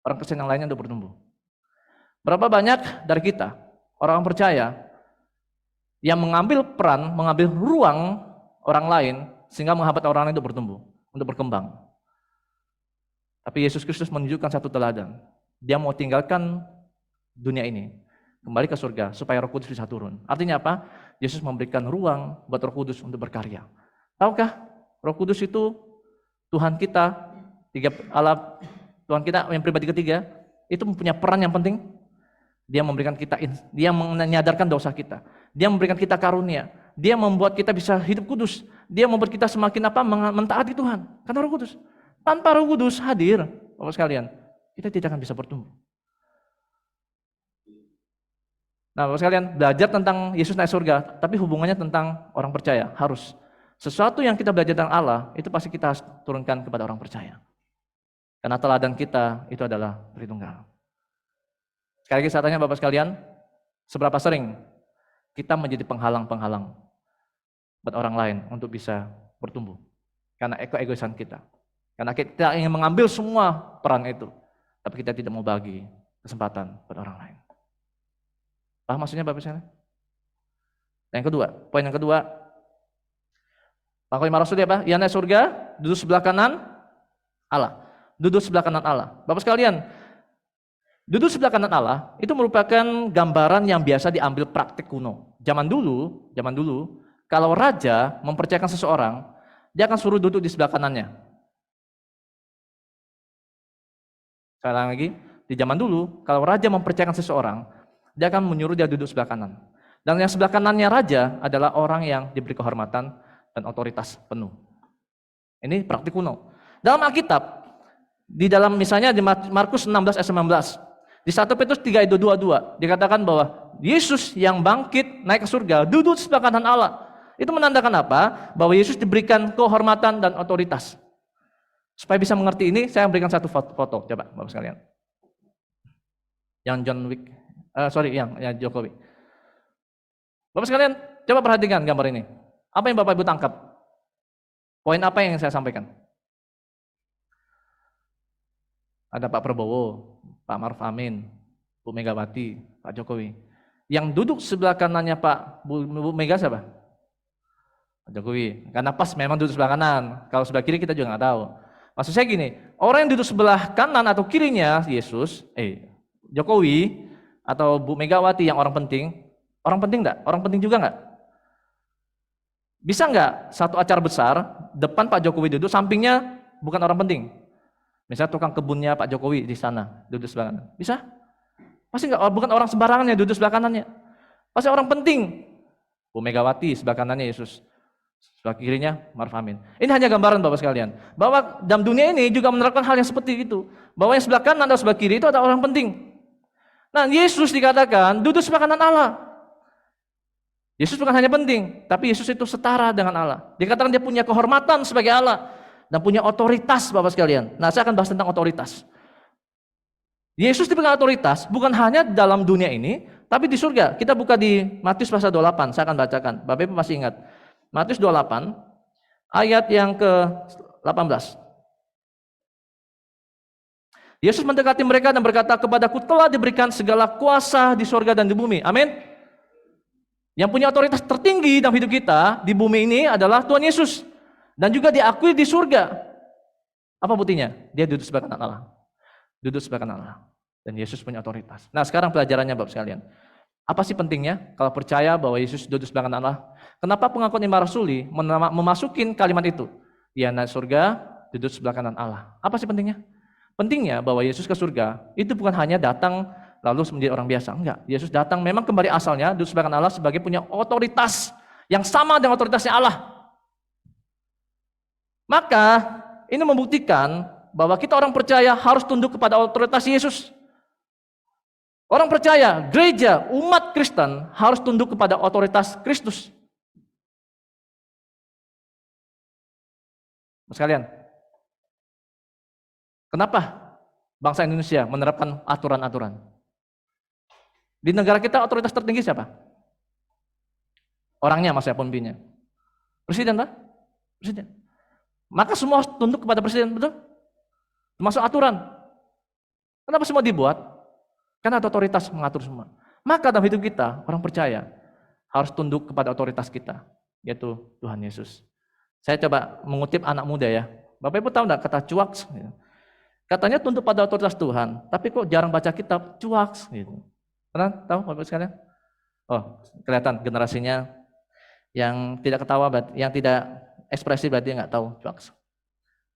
Speaker 3: orang Kristen yang lainnya untuk bertumbuh. Berapa banyak dari kita, orang percaya, yang mengambil peran, mengambil ruang orang lain, sehingga menghambat orang lain untuk bertumbuh, untuk berkembang. Tapi Yesus Kristus menunjukkan satu teladan. Dia mau tinggalkan dunia ini, kembali ke surga, supaya Roh Kudus bisa turun. Artinya apa? Yesus memberikan ruang buat Roh Kudus untuk berkarya. Tahukah? Roh Kudus itu Tuhan kita, Allah Tuhan kita yang pribadi ketiga, itu mempunyai peran yang penting. Dia memberikan kita, dia menyadarkan dosa kita. Dia memberikan kita karunia. Dia membuat kita bisa hidup kudus. Dia membuat kita semakin apa? Mentaati Tuhan. Karena Roh Kudus. Tanpa Roh Kudus hadir, Bapak sekalian, kita tidak akan bisa bertumbuh. Nah, Bapak sekalian, belajar tentang Yesus naik surga, tapi hubungannya tentang orang percaya, harus. Sesuatu yang kita belajar tentang Allah, itu pasti kita harus turunkan kepada orang percaya. Karena teladan kita itu adalah Tritunggal. Sekali lagi saya tanya Bapak sekalian, seberapa sering kita menjadi penghalang-penghalang buat orang lain untuk bisa bertumbuh? Karena egoisan kita. Karena kita ingin mengambil semua peran itu, tapi kita tidak mau bagi kesempatan buat orang lain. Paham maksudnya Bapak sekalian? Yang kedua, poin yang kedua, Pak Rasul apa? Ia naik surga, duduk sebelah kanan Allah. Duduk sebelah kanan Allah. Bapak sekalian, duduk sebelah kanan Allah itu merupakan gambaran yang biasa diambil praktik kuno. Zaman dulu, kalau raja mempercayakan seseorang, dia akan suruh duduk di sebelah kanannya. Sekali lagi, di zaman dulu, kalau raja mempercayakan seseorang, dia akan menyuruh dia duduk sebelah kanan. Dan yang sebelah kanannya raja adalah orang yang diberi kehormatan dan otoritas penuh. Ini praktik kuno. Dalam Alkitab, di dalam misalnya di Markus 16 ayat 19, di 1 Petrus 3 ayat 22, dikatakan bahwa Yesus yang bangkit naik ke surga, duduk sebelah kanan Allah. Itu menandakan apa? Bahwa Yesus diberikan kehormatan dan otoritas. Supaya bisa mengerti ini, saya berikan satu foto, coba Bapak sekalian. Yang yang Jokowi. Bapak sekalian, coba perhatikan gambar ini. Apa yang Bapak Ibu tangkap? Poin apa yang saya sampaikan? Ada Pak Prabowo, Pak Maruf Amin, Bu Megawati, Pak Jokowi. Yang duduk sebelah kanannya Bu Mega siapa? Pak Jokowi. Karena pas memang duduk sebelah kanan. Kalau sebelah kiri kita juga nggak tahu. Maksud saya gini, orang yang duduk sebelah kanan atau kirinya Yesus, Jokowi atau Bu Megawati yang orang penting enggak? Orang penting juga enggak? Bisa enggak satu acara besar, depan Pak Jokowi duduk, sampingnya bukan orang penting? Misalnya tukang kebunnya Pak Jokowi di sana, duduk sebelah kanan. Bisa? Pasti enggak, bukan orang sembarangan yang duduk sebelah kanannya. Pasti orang penting. Bu Megawati sebelah kanannya Yesus, sebelah kirinya Maruf Amin. Ini hanya gambaran Bapak sekalian, bahwa dalam dunia ini juga menerapkan hal yang seperti itu. Bahwa yang sebelah kanan atau sebelah kiri itu adalah orang penting. Nah, Yesus dikatakan duduk sebelah kanan Allah. Yesus bukan hanya penting, tapi Yesus itu setara dengan Allah. Dikatakan dia punya kehormatan sebagai Allah dan punya otoritas, Bapak sekalian. Nah, saya akan bahas tentang otoritas. Yesus diberikan otoritas bukan hanya dalam dunia ini, tapi di surga. Kita buka di Matius pasal 28, saya akan bacakan. Bapak Ibu masih ingat. Matius 28 ayat yang ke-18. Yesus mendekati mereka dan berkata, "Kepadaku telah diberikan segala kuasa di surga dan di bumi." Amin. Yang punya otoritas tertinggi dalam hidup kita di bumi ini adalah Tuhan Yesus. Dan juga diakui di surga. Apa buktinya? Dia duduk sebelah kanan Allah. Duduk sebelah kanan Allah. Dan Yesus punya otoritas. Nah, sekarang pelajarannya Bapak sekalian. Apa sih pentingnya kalau percaya bahwa Yesus duduk sebelah kanan Allah? Kenapa pengakuan Imam Rasuli memasukin kalimat itu? Dia naik surga, duduk sebelah kanan Allah. Apa sih pentingnya? Pentingnya bahwa Yesus ke surga itu bukan hanya datang lalu menjadi orang biasa. Enggak, Yesus datang memang kembali asalnya duduk sebelah kanan Allah sebagai punya otoritas yang sama dengan otoritasnya Allah. Maka ini membuktikan bahwa kita orang percaya harus tunduk kepada otoritas Yesus. Orang percaya, gereja, umat Kristen harus tunduk kepada otoritas Kristus. Sekalian, kenapa bangsa Indonesia menerapkan aturan-aturan? Di negara kita otoritas tertinggi siapa? Orangnya, maksudnya pemimpinnya. Presiden, Pak? Presiden. Maka semua tunduk kepada presiden, betul? Termasuk aturan. Kenapa semua dibuat? Karena ada otoritas mengatur semua. Maka dalam hidup kita, orang percaya harus tunduk kepada otoritas kita, yaitu Tuhan Yesus. Saya coba mengutip anak muda ya. Bapak Ibu tahu enggak kata cuaks? Katanya tunduk pada otoritas Tuhan, tapi kok jarang baca kitab, cuaks gitu. Pernah tahu Bapak sekalian? Oh, kelihatan generasinya yang tidak ketawa, yang tidak ekspresi berarti nggak tahu cuaks.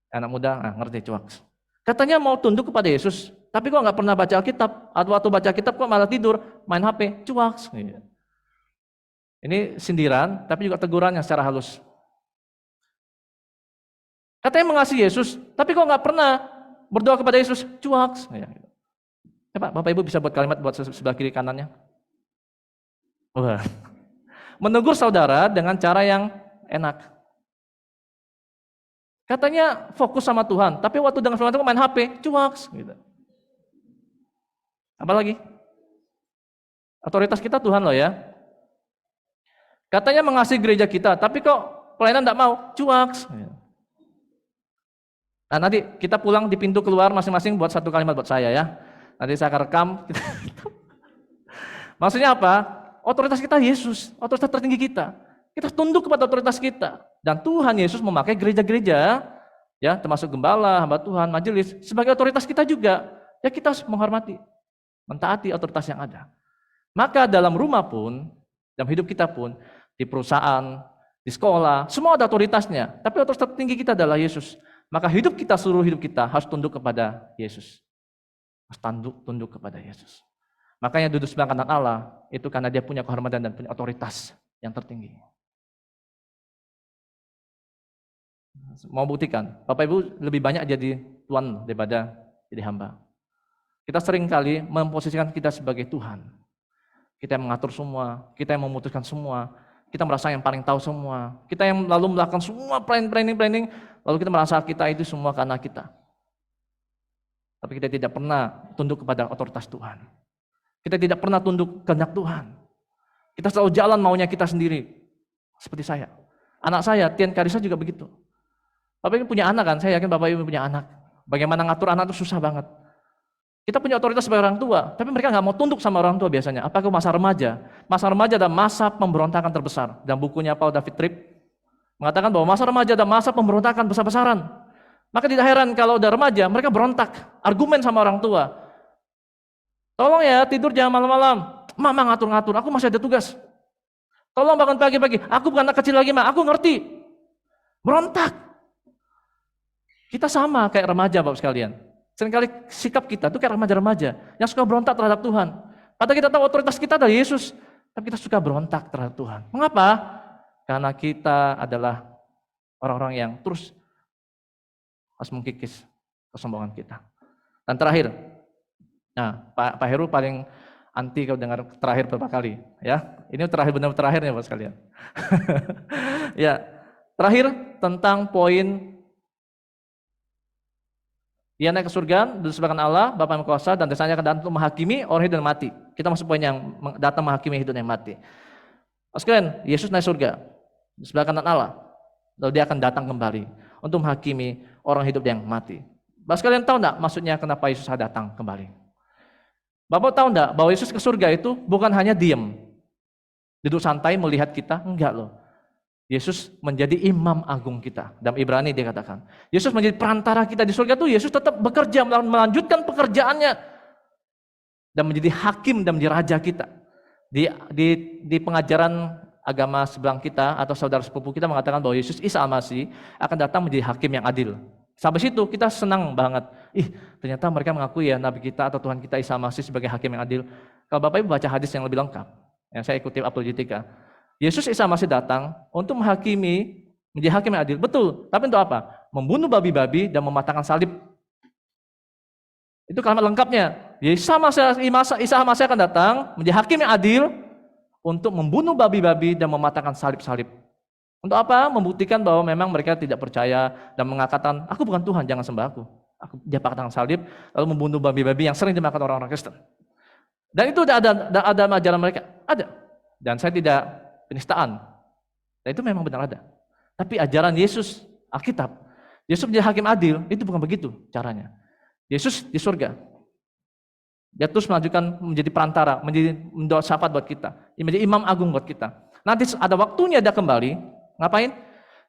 Speaker 3: Anak muda ngerti cuaks. Katanya mau tunduk kepada Yesus, tapi kok nggak pernah baca Alkitab. Atau waktu baca kitab kok malah tidur, main HP, cuaks. Ini sindiran, tapi juga teguran yang secara halus. Katanya mengasihi Yesus, tapi kok nggak pernah berdoa kepada Yesus, cuaks. Coba Bapak Ibu bisa buat kalimat buat sebelah kiri kanannya. Wah. Menegur saudara dengan cara yang enak. Katanya fokus sama Tuhan, tapi waktu dengan firman Tuhan main HP, cuaks gitu. Apalagi? Otoritas kita Tuhan loh ya. Katanya mengasihi gereja kita, tapi kok pelayanan enggak mau, cuaks. Nah, nanti kita pulang di pintu keluar masing-masing buat satu kalimat buat saya ya. Nanti saya akan rekam. Maksudnya apa? Otoritas kita Yesus, otoritas tertinggi kita. Kita tunduk kepada otoritas kita. Dan Tuhan Yesus memakai gereja-gereja, ya termasuk gembala, hamba Tuhan, majelis, sebagai otoritas kita juga. Ya kita harus menghormati, mentaati otoritas yang ada. Maka dalam rumah pun, dalam hidup kita pun, di perusahaan, di sekolah, semua ada otoritasnya. Tapi otoritas tertinggi kita adalah Yesus. Maka hidup kita, seluruh hidup kita harus tunduk kepada Yesus. Harus tunduk kepada Yesus. Makanya duduk sebelah kanan Allah, itu karena dia punya kehormatan dan punya otoritas yang tertinggi. Mau buktikan, Bapak Ibu lebih banyak jadi tuan daripada jadi hamba. Kita sering kali memposisikan kita sebagai Tuhan. Kita yang mengatur semua, kita yang memutuskan semua, kita merasa yang paling tahu semua. Kita yang lalu melakukan semua planning, lalu kita merasa kita itu semua karena kita. Tapi kita tidak pernah tunduk kepada otoritas Tuhan. Kita tidak pernah tunduk kehendak Tuhan. Kita selalu jalan maunya kita sendiri. Seperti saya. Anak saya, Tian Karisa juga begitu. Bapak Ibu punya anak kan? Saya yakin Bapak Ibu punya anak. Bagaimana ngatur anak itu susah banget. Kita punya otoritas sebagai orang tua, tapi mereka nggak mau tunduk sama orang tua biasanya. Apalagi masa remaja. Masa remaja adalah masa pemberontakan terbesar. Dan bukunya Paul David Tripp mengatakan bahwa masa remaja adalah masa pemberontakan besar-besaran. Maka tidak heran kalau udah remaja, mereka berontak, argumen sama orang tua. Tolong ya tidur jangan malam-malam, mama ngatur-ngatur, aku masih ada tugas. Tolong bangun pagi-pagi, aku bukan anak kecil lagi ma, aku ngerti. Berontak. Kita sama kayak remaja Bapak sekalian. Seringkali sikap kita tuh kayak remaja-remaja yang suka berontak terhadap Tuhan. Padahal kita tahu otoritas kita adalah Yesus, tapi kita suka berontak terhadap Tuhan. Mengapa? Karena kita adalah orang-orang yang terus harus mengkikis kesombongan kita. Dan terakhir, nah Pak Heru paling Anti kalau dengar terakhir berapa kali, ya. Ini terakhir benar terakhirnya Bapak sekalian. Ya, terakhir tentang poin dia naik ke surga, duduk sebelah kanan Allah, Bapa yang kuasa, dan desanya akan datang untuk menghakimi orang hidup dan mati. Kita masuk poin yang datang menghakimi hidup dan mati. Sekalian, Yesus naik surga, di sebelah kanan Allah, lalu dia akan datang kembali untuk menghakimi orang hidup yang mati. Bapak sekalian tahu enggak maksudnya kenapa Yesus datang kembali? Bapak tahu enggak bahwa Yesus ke surga itu bukan hanya diam, duduk santai melihat kita, enggak loh. Yesus menjadi imam agung kita. Dalam Ibrani dia katakan, Yesus menjadi perantara kita di surga itu. Yesus tetap bekerja, melanjutkan pekerjaannya dan menjadi hakim dan menjadi raja kita. Di pengajaran agama sebelah kita atau saudara sepupu kita mengatakan bahwa Yesus Isa Al-Masih akan datang menjadi hakim yang adil. Sampai situ kita senang banget. Ternyata mereka mengakui ya Nabi kita atau Tuhan kita Isa Al-Masih sebagai hakim yang adil. Kalau Bapak Ibu baca hadis yang lebih lengkap, yang saya ikuti apologetika, Yesus Isa masih datang untuk menghakimi, menjadi hakim yang adil. Betul, tapi untuk apa? Membunuh babi-babi dan mematahkan salib. Itu kalimat lengkapnya. Isa masih akan datang menjadi hakim yang adil untuk membunuh babi-babi dan mematahkan salib-salib. Untuk apa? Membuktikan bahwa memang mereka tidak percaya dan mengatakan, aku bukan Tuhan, jangan sembah aku. Dia patahkan salib, lalu membunuh babi-babi yang sering dimakan orang-orang Kristen. Dan itu ada ajaran mereka, ada. Dan saya tidak penistaan. Dan itu memang benar ada. Tapi ajaran Yesus, Alkitab, Yesus menjadi hakim adil, itu bukan begitu caranya. Yesus di surga. Dia terus melanjutkan menjadi perantara, menjadi syafaat buat kita, menjadi imam agung buat kita. Nanti ada waktunya dia kembali, ngapain?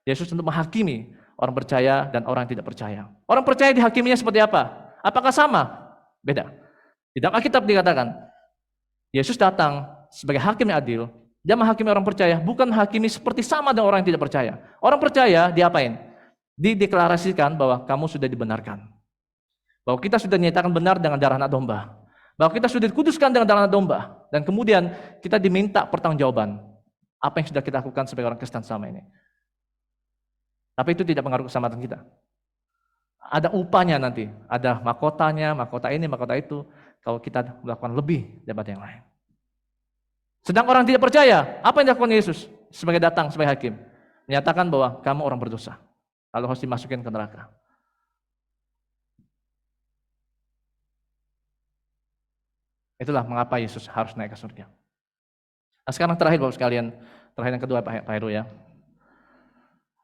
Speaker 3: Yesus untuk menghakimi orang percaya dan orang yang tidak percaya. Orang percaya dihakiminya seperti apa? Apakah sama? Beda. Di dalam Alkitab dikatakan, Yesus datang sebagai hakim yang adil. Dia menghakimi orang percaya, bukan hakimi seperti sama dengan orang yang tidak percaya. Orang percaya diapain? Dideklarasikan bahwa kamu sudah dibenarkan. Bahwa kita sudah dinyatakan benar dengan darah anak domba. Bahwa kita sudah dikuduskan dengan darah anak domba. Dan kemudian kita diminta pertanggungjawaban. Apa yang sudah kita lakukan sebagai orang Kristen selama ini. Tapi itu tidak pengaruh keselamatan kita. Ada upahnya nanti. Ada mahkotanya, mahkota ini, mahkota itu. Kalau kita melakukan lebih daripada yang lain. Sedang orang tidak percaya, apa yang dilakukan Yesus sebagai datang sebagai hakim? Menyatakan bahwa kamu orang berdosa, lalu harus dimasukin ke neraka. Itulah mengapa Yesus harus naik ke surga. Nah, sekarang terakhir Bapak sekalian, terakhir yang kedua Pak Heru ya.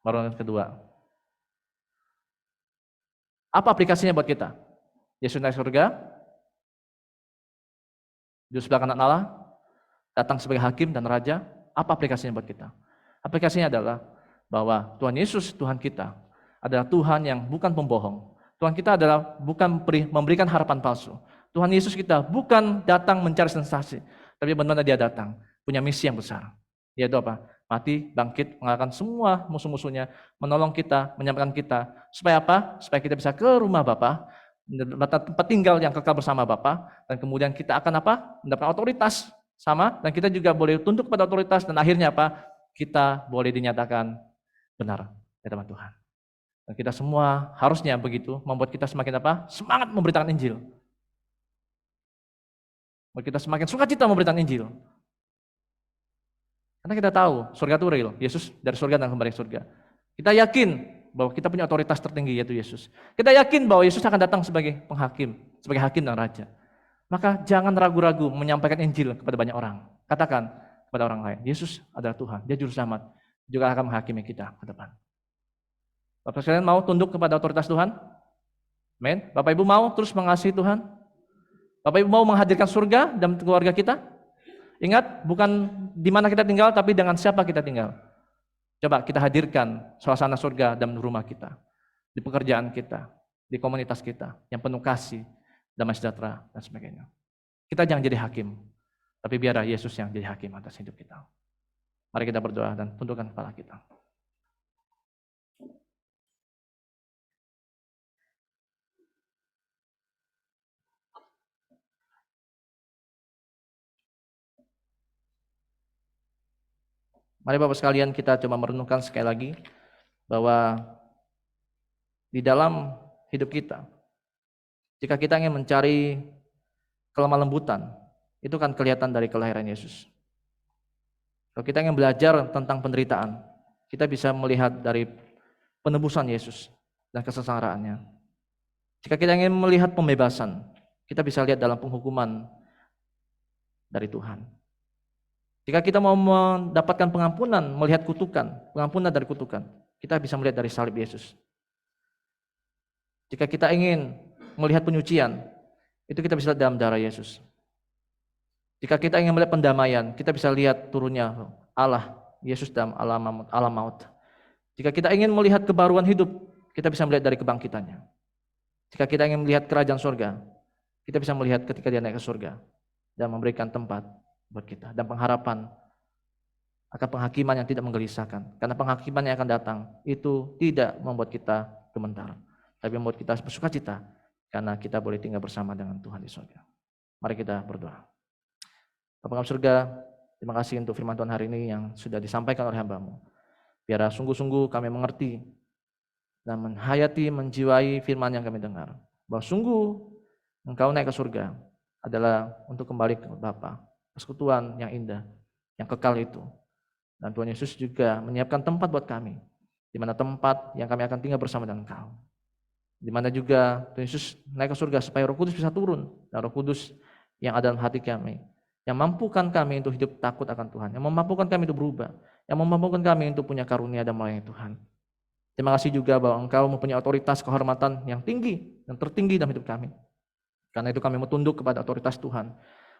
Speaker 3: Baru yang kedua. Apa aplikasinya buat kita? Yesus naik ke surga, di sebelah kanan Allah, datang sebagai hakim dan raja. Apa aplikasinya buat kita? Aplikasinya adalah bahwa Tuhan Yesus, Tuhan kita, adalah Tuhan yang bukan pembohong. Tuhan kita adalah bukan memberikan harapan palsu. Tuhan Yesus kita bukan datang mencari sensasi, tapi benar-benar dia datang, punya misi yang besar. Yaitu apa? Mati, bangkit, mengalahkan semua musuh-musuhnya, menolong kita, menyelamatkan kita. Supaya apa? Supaya kita bisa ke rumah Bapa, tempat tinggal yang kekal bersama Bapa, dan kemudian kita akan apa? Mendapatkan otoritas sama, dan kita juga boleh tunduk kepada otoritas, dan akhirnya apa? Kita boleh dinyatakan benar di hadapan Tuhan. Dan kita semua harusnya begitu, membuat kita semakin apa? Semangat memberitakan Injil. Membuat kita semakin sukacita memberitakan Injil. Karena kita tahu surga itu real, Yesus dari surga dan kembali ke surga. Kita yakin bahwa kita punya otoritas tertinggi yaitu Yesus. Kita yakin bahwa Yesus akan datang sebagai penghakim, sebagai hakim dan raja. Maka jangan ragu-ragu menyampaikan Injil kepada banyak orang. Katakan kepada orang lain, Yesus adalah Tuhan, Dia Juru Selamat, juga akan menghakimi kita ke depan. Bapak sekalian mau tunduk kepada otoritas Tuhan? Amin. Bapak Ibu mau terus mengasihi Tuhan? Bapak Ibu mau menghadirkan surga dalam keluarga kita? Ingat, bukan di mana kita tinggal, tapi dengan siapa kita tinggal. Coba kita hadirkan suasana surga dalam rumah kita, di pekerjaan kita, di komunitas kita, yang penuh kasih, damai sejahtera, dan sebagainya. Kita jangan jadi hakim, tapi biarlah Yesus yang jadi hakim atas hidup kita. Mari kita berdoa dan tundukkan kepala kita. Mari Bapak sekalian kita coba merenungkan sekali lagi bahwa di dalam hidup kita, jika kita ingin mencari kelemah lembutan itu kan kelihatan dari kelahiran Yesus. Kalau kita ingin belajar tentang penderitaan, kita bisa melihat dari penebusan Yesus dan kesengsaraannya. Jika kita ingin melihat pembebasan, kita bisa lihat dalam penghukuman dari Tuhan. Jika kita mau mendapatkan pengampunan, melihat kutukan, pengampunan dari kutukan, kita bisa melihat dari salib Yesus. Jika kita ingin melihat penyucian, itu kita bisa lihat dalam darah Yesus. Jika kita ingin melihat pendamaian, kita bisa lihat turunnya Allah, Yesus dalam alam maut. Jika kita ingin melihat kebaruan hidup, kita bisa melihat dari kebangkitannya. Jika kita ingin melihat kerajaan surga, kita bisa melihat ketika dia naik ke surga dan memberikan tempat buat kita dan pengharapan akan penghakiman yang tidak menggelisahkan. Karena penghakiman yang akan datang itu tidak membuat kita gemetar, tapi membuat kita bersukacita karena kita boleh tinggal bersama dengan Tuhan di surga. Mari kita berdoa. Bapa kami surga, terima kasih untuk firman Tuhan hari ini yang sudah disampaikan oleh hamba-Mu. Biar sungguh-sungguh kami mengerti dan menghayati, menjiwai firman yang kami dengar. Bahwa sungguh Engkau naik ke surga adalah untuk kembali ke Bapa, persekutuan yang indah, yang kekal itu. Dan Tuhan Yesus juga menyiapkan tempat buat kami, di mana tempat yang kami akan tinggal bersama dengan Engkau. Di mana juga Tuhan Yesus naik ke surga supaya Roh Kudus bisa turun, dan Roh Kudus yang ada dalam hati kami, yang mampukan kami untuk hidup takut akan Tuhan, yang memampukan kami untuk berubah, yang memampukan kami untuk punya karunia dan melayani Tuhan. Terima kasih juga bahwa Engkau mempunyai otoritas kehormatan yang tinggi, yang tertinggi dalam hidup kami. Karena itu kami mau tunduk kepada otoritas Tuhan.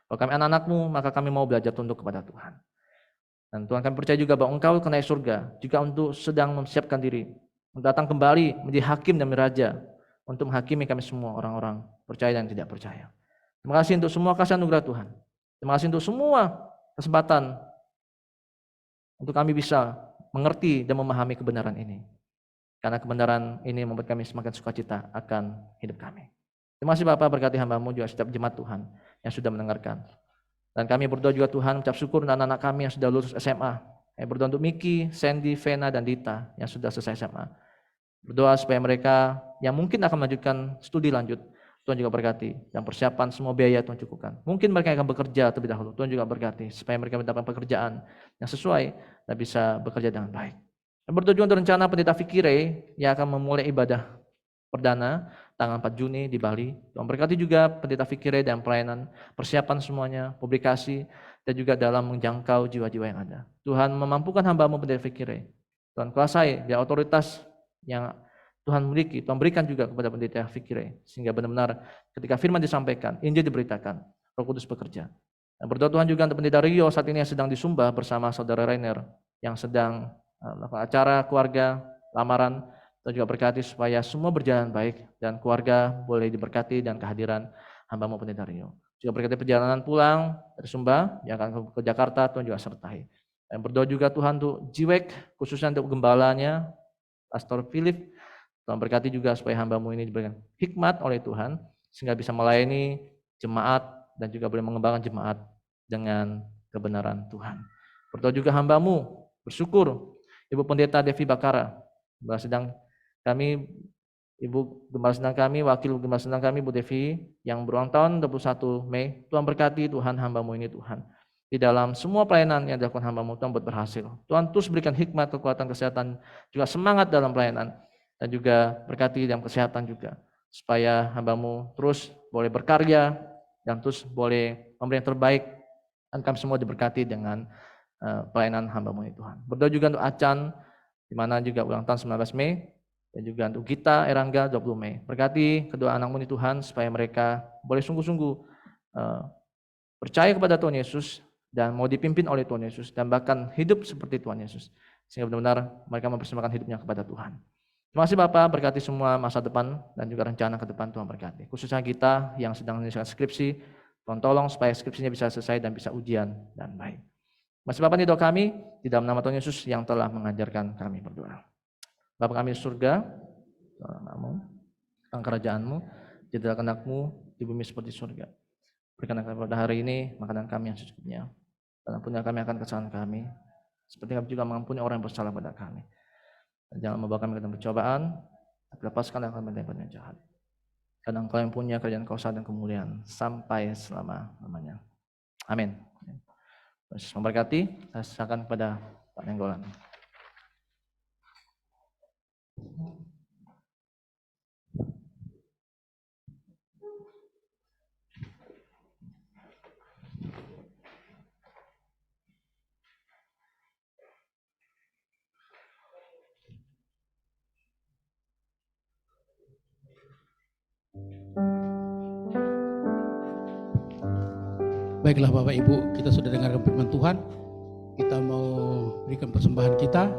Speaker 3: Kalau kami anak-anak-Mu, maka kami mau belajar tunduk kepada Tuhan. Dan Tuhan, kami percaya juga bahwa Engkau akan naik surga juga untuk sedang mempersiapkan diri untuk datang kembali menjadi hakim dan raja untuk menghakimi kami semua, orang-orang percaya dan tidak percaya. Terima kasih untuk semua kasih anugerah Tuhan. Terima kasih untuk semua kesempatan untuk kami bisa mengerti dan memahami kebenaran ini. Karena kebenaran ini membuat kami semakin sukacita akan hidup kami. Terima kasih Bapak, berkati hamba-Mu juga setiap jemaat Tuhan yang sudah mendengarkan. Dan kami berdoa juga Tuhan, mengucap syukur untuk anak-anak kami yang sudah lulus SMA. Kami berdoa untuk Miki, Sandy, Vena, dan Dita yang sudah selesai SMA. Berdoa supaya mereka yang mungkin akan melanjutkan studi lanjut, Tuhan juga berkati. Dan persiapan semua biaya Tuhan cukupkan. Mungkin mereka akan bekerja terlebih dahulu, Tuhan juga berkati. Supaya mereka mendapat pekerjaan yang sesuai dan bisa bekerja dengan baik. Dan berdoa juga untuk rencana Pendeta Fikire yang akan memulai ibadah perdana tanggal 4 Juni di Bali. Tuhan berkati juga Pendeta Fikire dan pelayanan, persiapan semuanya, publikasi, dan juga dalam menjangkau jiwa-jiwa yang ada. Tuhan memampukan hamba-Mu Pendeta Fikire. Tuhan kuasai biar otoritas yang Tuhan miliki, Tuhan berikan juga kepada Pendeta Fikire. Sehingga benar-benar ketika firman disampaikan, Injil diberitakan, Roh Kudus bekerja. Dan berdoa Tuhan juga untuk Pendeta Rio saat ini yang sedang di Sumba bersama Saudara Rainer yang sedang melakukan acara keluarga, lamaran. Tuhan juga berkati supaya semua berjalan baik dan keluarga boleh diberkati dan kehadiran hamba-Mu Pendeta Rio. Juga berkati perjalanan pulang dari Sumba yang akan ke Jakarta, Tuhan juga sertai. Dan berdoa juga Tuhan untuk Jiwek, khususnya untuk gembalanya, Pastor Philip. Tuhan berkati juga supaya hamba-Mu ini diberikan hikmat oleh Tuhan, sehingga bisa melayani jemaat dan juga boleh mengembangkan jemaat dengan kebenaran Tuhan. Berdoa juga hamba-Mu, bersyukur Ibu Pendeta Devi Bakara, sedang kami, Ibu Gembala Sedang kami, Wakil Gembala Sedang kami, Bu Devi, yang berulang tahun 21 Mei, Tuhan berkati Tuhan hamba-Mu ini Tuhan. Di dalam semua pelayanan yang dilakukan hamba-Mu, Tuhan buat berhasil. Tuhan terus berikan hikmat, kekuatan, kesehatan, juga semangat dalam pelayanan. Dan juga berkati dalam kesehatan juga. Supaya hamba-Mu terus boleh berkarya, dan terus boleh memberi yang terbaik. Dan kami semua diberkati dengan pelayanan hamba-Mu ini Tuhan. Berdoa juga untuk Acan, di mana juga ulang tahun 19 Mei. Dan juga untuk Gita, Erangga 20 Mei. Berkati kedua anak-Mu ini Tuhan supaya mereka boleh sungguh-sungguh percaya kepada Tuhan Yesus dan mau dipimpin oleh Tuhan Yesus dan bahkan hidup seperti Tuhan Yesus. Sehingga benar-benar mereka mempersembahkan hidupnya kepada Tuhan. Terima kasih Bapak, berkati semua masa depan dan juga rencana ke depan Tuhan berkati. Khususnya kita yang sedang menyelesaikan skripsi, Tuhan tolong supaya skripsinya bisa selesai dan bisa ujian dan baik. Terima kasih Bapak, ini doa kami di dalam nama Tuhan Yesus yang telah mengajarkan kami berdoa. Bapa kami di surga, nama-Mu, tentang kerajaan-Mu, jadilah kehendak-Mu di bumi seperti surga. Berikan kami pada hari ini makanan kami yang secukupnya, dan ampuni kami akan kesalahan kami, seperti kami juga mengampuni orang yang bersalah pada kami. Dan jangan membawa kami ke dalam percobaan, tapi lepaskanlah kami dari yang jahat. Karena Engkau yang punya kerajaan, kuasa dan kemuliaan sampai selama-lamanya. Amin. Yesus memberkati. Saya serahkan kepada Pak Nenggolan.
Speaker 1: Baiklah Bapak Ibu, kita sudah dengarkan firman Tuhan. Kita mau berikan persembahan kita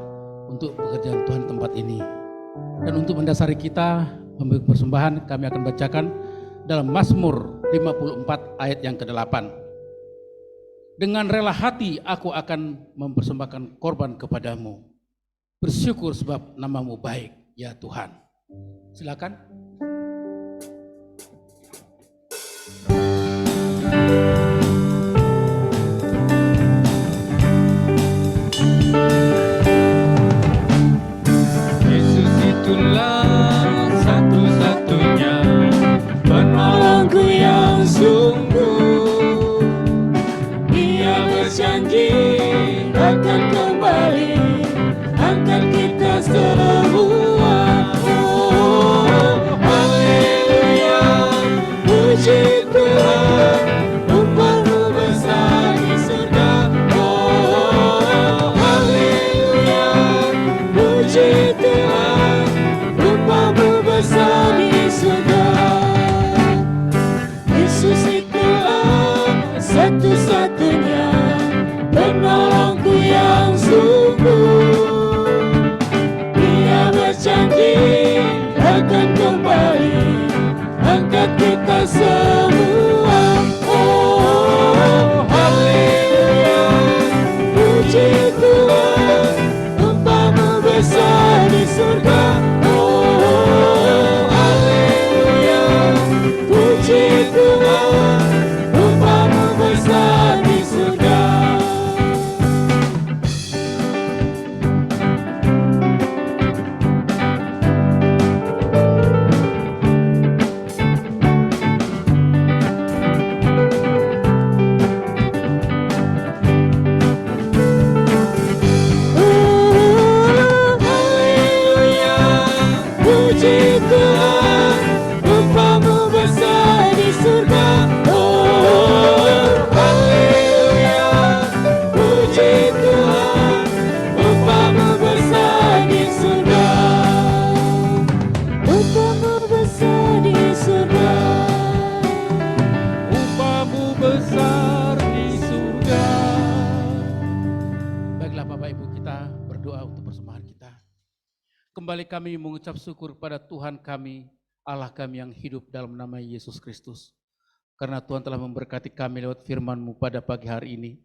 Speaker 1: untuk pekerjaan Tuhan di tempat ini. Dan untuk mendasari kita memberi persembahan, kami akan bacakan dalam Mazmur 54 ayat yang ke-8. Dengan rela hati aku akan mempersembahkan korban kepadamu. Bersyukur sebab namamu baik, ya Tuhan. Silakan.
Speaker 7: Yesus itulah satu-satunya penolongku yang sungguh. Dia berjanji akan kembali angkat kita semua. Oh, haleluya, puji Tuhan, umpahmu besar di surga. Oh, haleluya, puji Tuhan, umpahmu besar di surga. Yesus itulah satu-satunya penolongku yang sungguh. Dia berjanji akan kembali angkat kita semua. Oh, haleluya, puji Tuhan, umpahmu besar di surga. Oh, haleluya, puji Tuhan, umpahmu besar di surga. Haleluya, puji Tuhan, umpahmu besar di surga. Oh, haleluya, puji Tuhan, umpahmu besar di surga. Umpahmu besar di surga. Umpahmu besar di surga.
Speaker 1: Baiklah Bapak Ibu, kita berdoa untuk persembahan kita. Kembali kami mengucap syukur pada Tuhan kami, Allah kami yang hidup dalam nama Yesus Kristus. Karena Tuhan telah memberkati kami lewat firman-Mu pada pagi hari ini.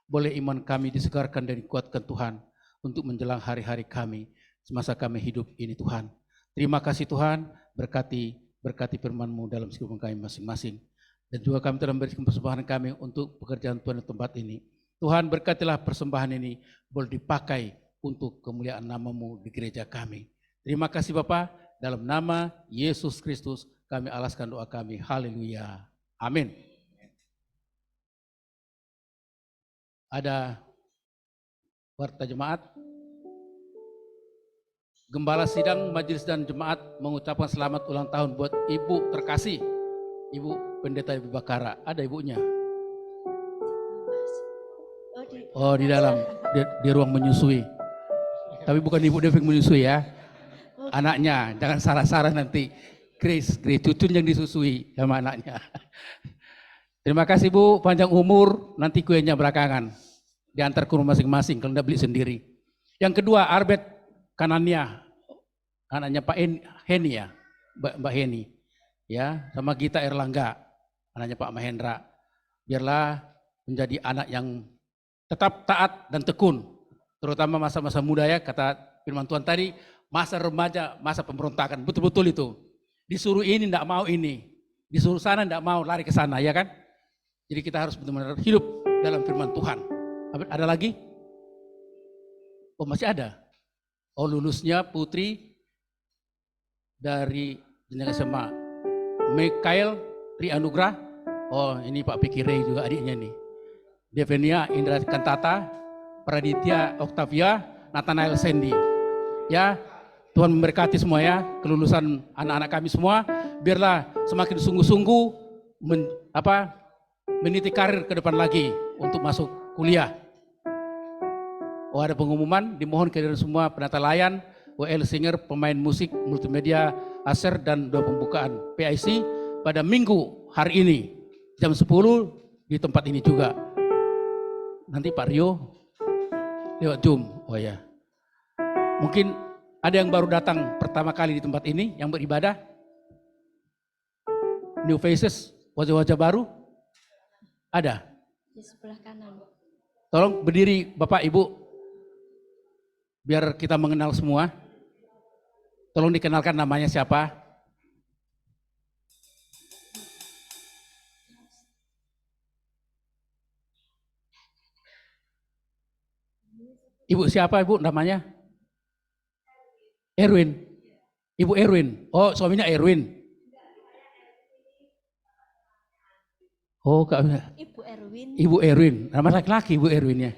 Speaker 1: Boleh iman kami disegarkan dan dikuatkan Tuhan untuk menjelang hari-hari kami semasa kami hidup ini Tuhan. Terima kasih Tuhan, berkati firman-Mu dalam kehidupan kami masing-masing. Dan juga kami telah memberikan persembahan kami untuk pekerjaan Tuhan di tempat ini. Tuhan berkatilah persembahan ini boleh dipakai untuk kemuliaan nama-Mu di gereja kami. Terima kasih Bapa, dalam nama Yesus Kristus kami alaskan doa kami. Haleluya. Amin. Ada warta jemaat. Gembala sidang, majelis dan jemaat mengucapkan selamat ulang tahun buat Ibu terkasih, Ibu Pendeta Ibu Bakara. Ada ibunya? Oh, di dalam, di ruang menyusui. Tapi bukan Ibu Devik menyusui ya. Anaknya, jangan salah-salah nanti. Grace cucunya yang disusui sama anaknya. Terima kasih Bu, panjang umur, nanti kuenya belakangan. Diantar ke rumah masing-masing, kalau enggak beli sendiri. Yang kedua, Arbet Kanania, anaknya Pak Heni ya, Mbak Heni. Ya, sama Gita Erlangga, anaknya Pak Mahendra. Biarlah menjadi anak yang tetap taat dan tekun, terutama masa-masa muda ya, kata firman Tuhan tadi, masa remaja, masa pemberontakan, betul-betul itu. Disuruh ini enggak mau ini, disuruh sana enggak mau, lari ke sana ya kan. Jadi kita harus benar-benar hidup dalam firman Tuhan. Ada lagi? Oh masih ada. Oh lulusnya putri dari jenjang SMA, Mikael Tri Anugrah. Oh ini Pak Pikire juga adiknya nih. Devenia Indra Kantata, Praditya Octavia, Nathanael Sandy. Ya, Tuhan memberkati semua ya, kelulusan anak-anak kami semua. Biarlah semakin sungguh-sungguh meniti karir ke depan lagi untuk masuk kuliah. Oh, ada pengumuman, dimohon kehadiran semua penata layan, WL Singer, pemain musik, multimedia, Aser, dan doa pembukaan PIC pada minggu hari ini, jam 10 di tempat ini juga. Nanti Pak Rio lewat Zoom, oh ya. Mungkin ada yang baru datang pertama kali di tempat ini, yang beribadah. New faces, wajah-wajah baru, ada?
Speaker 5: Di sebelah kanan.
Speaker 1: Tolong berdiri Bapak Ibu, biar kita mengenal semua. Tolong dikenalkan namanya siapa? Ibu siapa Ibu namanya? Erwin. Ibu Erwin. Oh, suaminya Erwin. Oh,
Speaker 5: Ibu Erwin.
Speaker 1: Ibu Erwin. Nama laki-laki Ibu Erwinnya.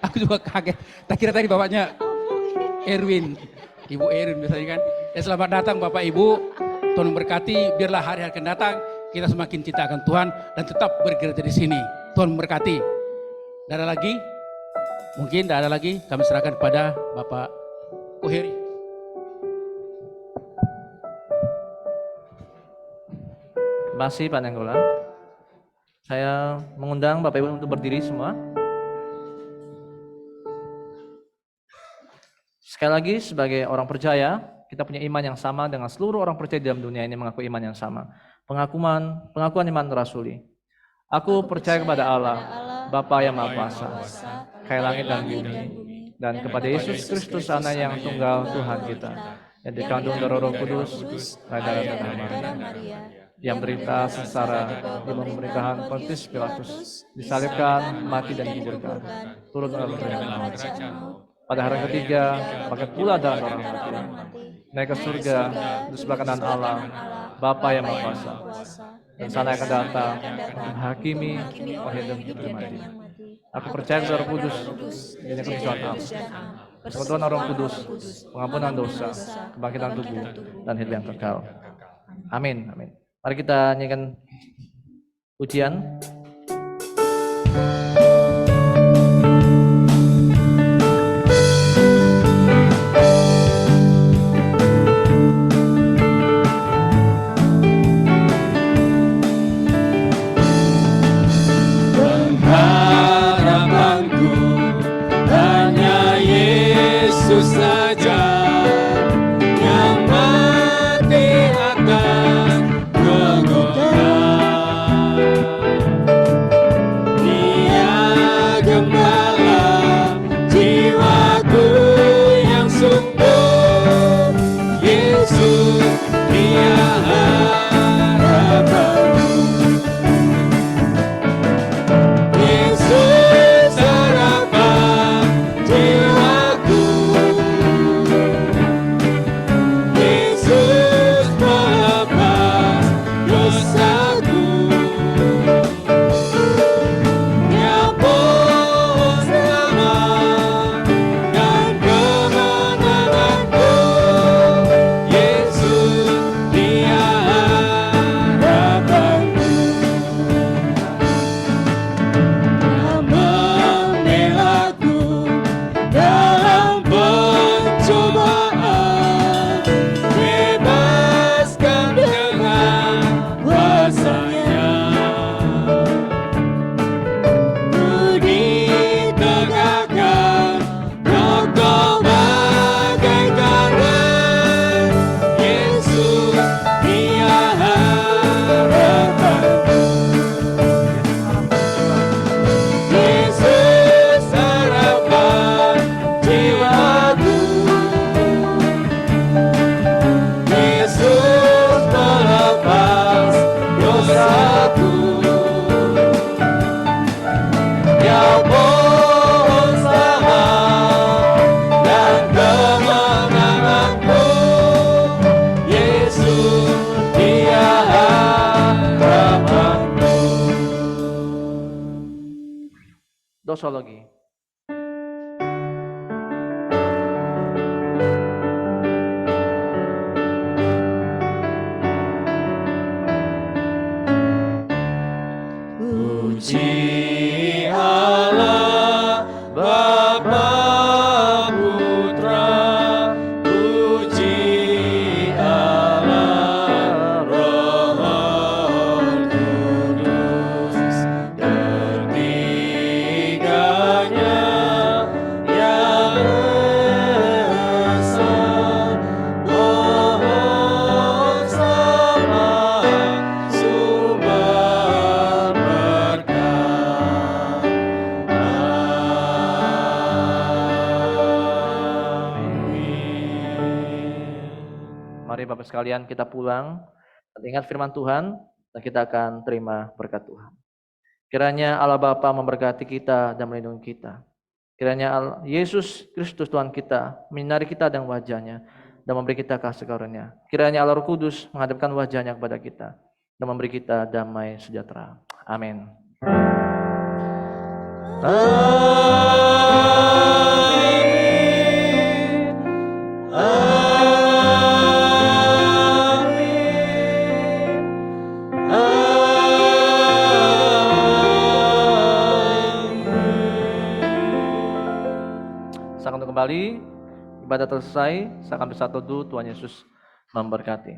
Speaker 1: Aku juga kaget. Tak kira tadi bapaknya Erwin. Ibu Erwin biasanya kan. Ya, selamat datang Bapak Ibu. Tuhan memberkati. Biarlah hari-hari akan datang kita semakin cinta akan Tuhan dan tetap bergereja di sini. Tuhan memberkati. Tidak ada lagi? Mungkin tidak ada lagi. Kami serahkan kepada Bapak Koheri.
Speaker 3: Terima kasih Pak Nenggolan. Saya mengundang Bapak Ibu untuk berdiri semua. Sekali lagi, sebagai orang percaya, kita punya iman yang sama dengan seluruh orang percaya di dalam dunia ini mengaku iman yang sama. Pengakuan iman rasuli. Aku percaya kepada Allah, Bapa yang Maha Kuasa, Kaya langit dan bumi, dan kepada Yesus Kristus Anak yang tunggal Tuhan kita, yang dikandung dari Roh Kudus, lahir dari Maria, yang berita sengsara di bawah pemerintahan Pontius Pilatus, disalibkan, mati dan dikuburkan, turun dalam kerajaan. Pada hari ketiga, bangkit pula dalam orang mati, naik ke surga, di sebelah kanan Allah, Bapa yang Maha Kuasa, dan sana akan datang menghakimi orang hidup dan mati. Aku percaya kepada Roh Kudus, yang kebesaran Allah, persekutuan Roh Kudus, pengampunan dosa, kebangkitan tubuh, dan hidup yang kekal. Amin. Amin. Mari kita nyanyikan pujian.
Speaker 7: Pengharapanku hanya Yesus saja, yang mati akan Golgota. Dia
Speaker 3: Doxologi.
Speaker 7: Puji Allah Bapa Putra, puji Allah Roh Kudus, ketiganya yang esa, mohon sama sumber berkah.
Speaker 3: Mari Bapak sekalian kita pulang, ingat firman Tuhan, dan kita akan terima berkat Tuhan. Kiranya Allah Bapa memberkati kita dan melindungi kita. Kiranya Yesus Kristus Tuhan kita menyinari kita dengan wajahnya dan memberi kita kasih karunia. Kiranya Allah Roh Kudus menghadapkan wajahnya kepada kita dan memberi kita damai sejahtera. Amin. Saya akan kembali, ibadah selesai, saya akan bersatu dulu, Tuhan Yesus memberkati.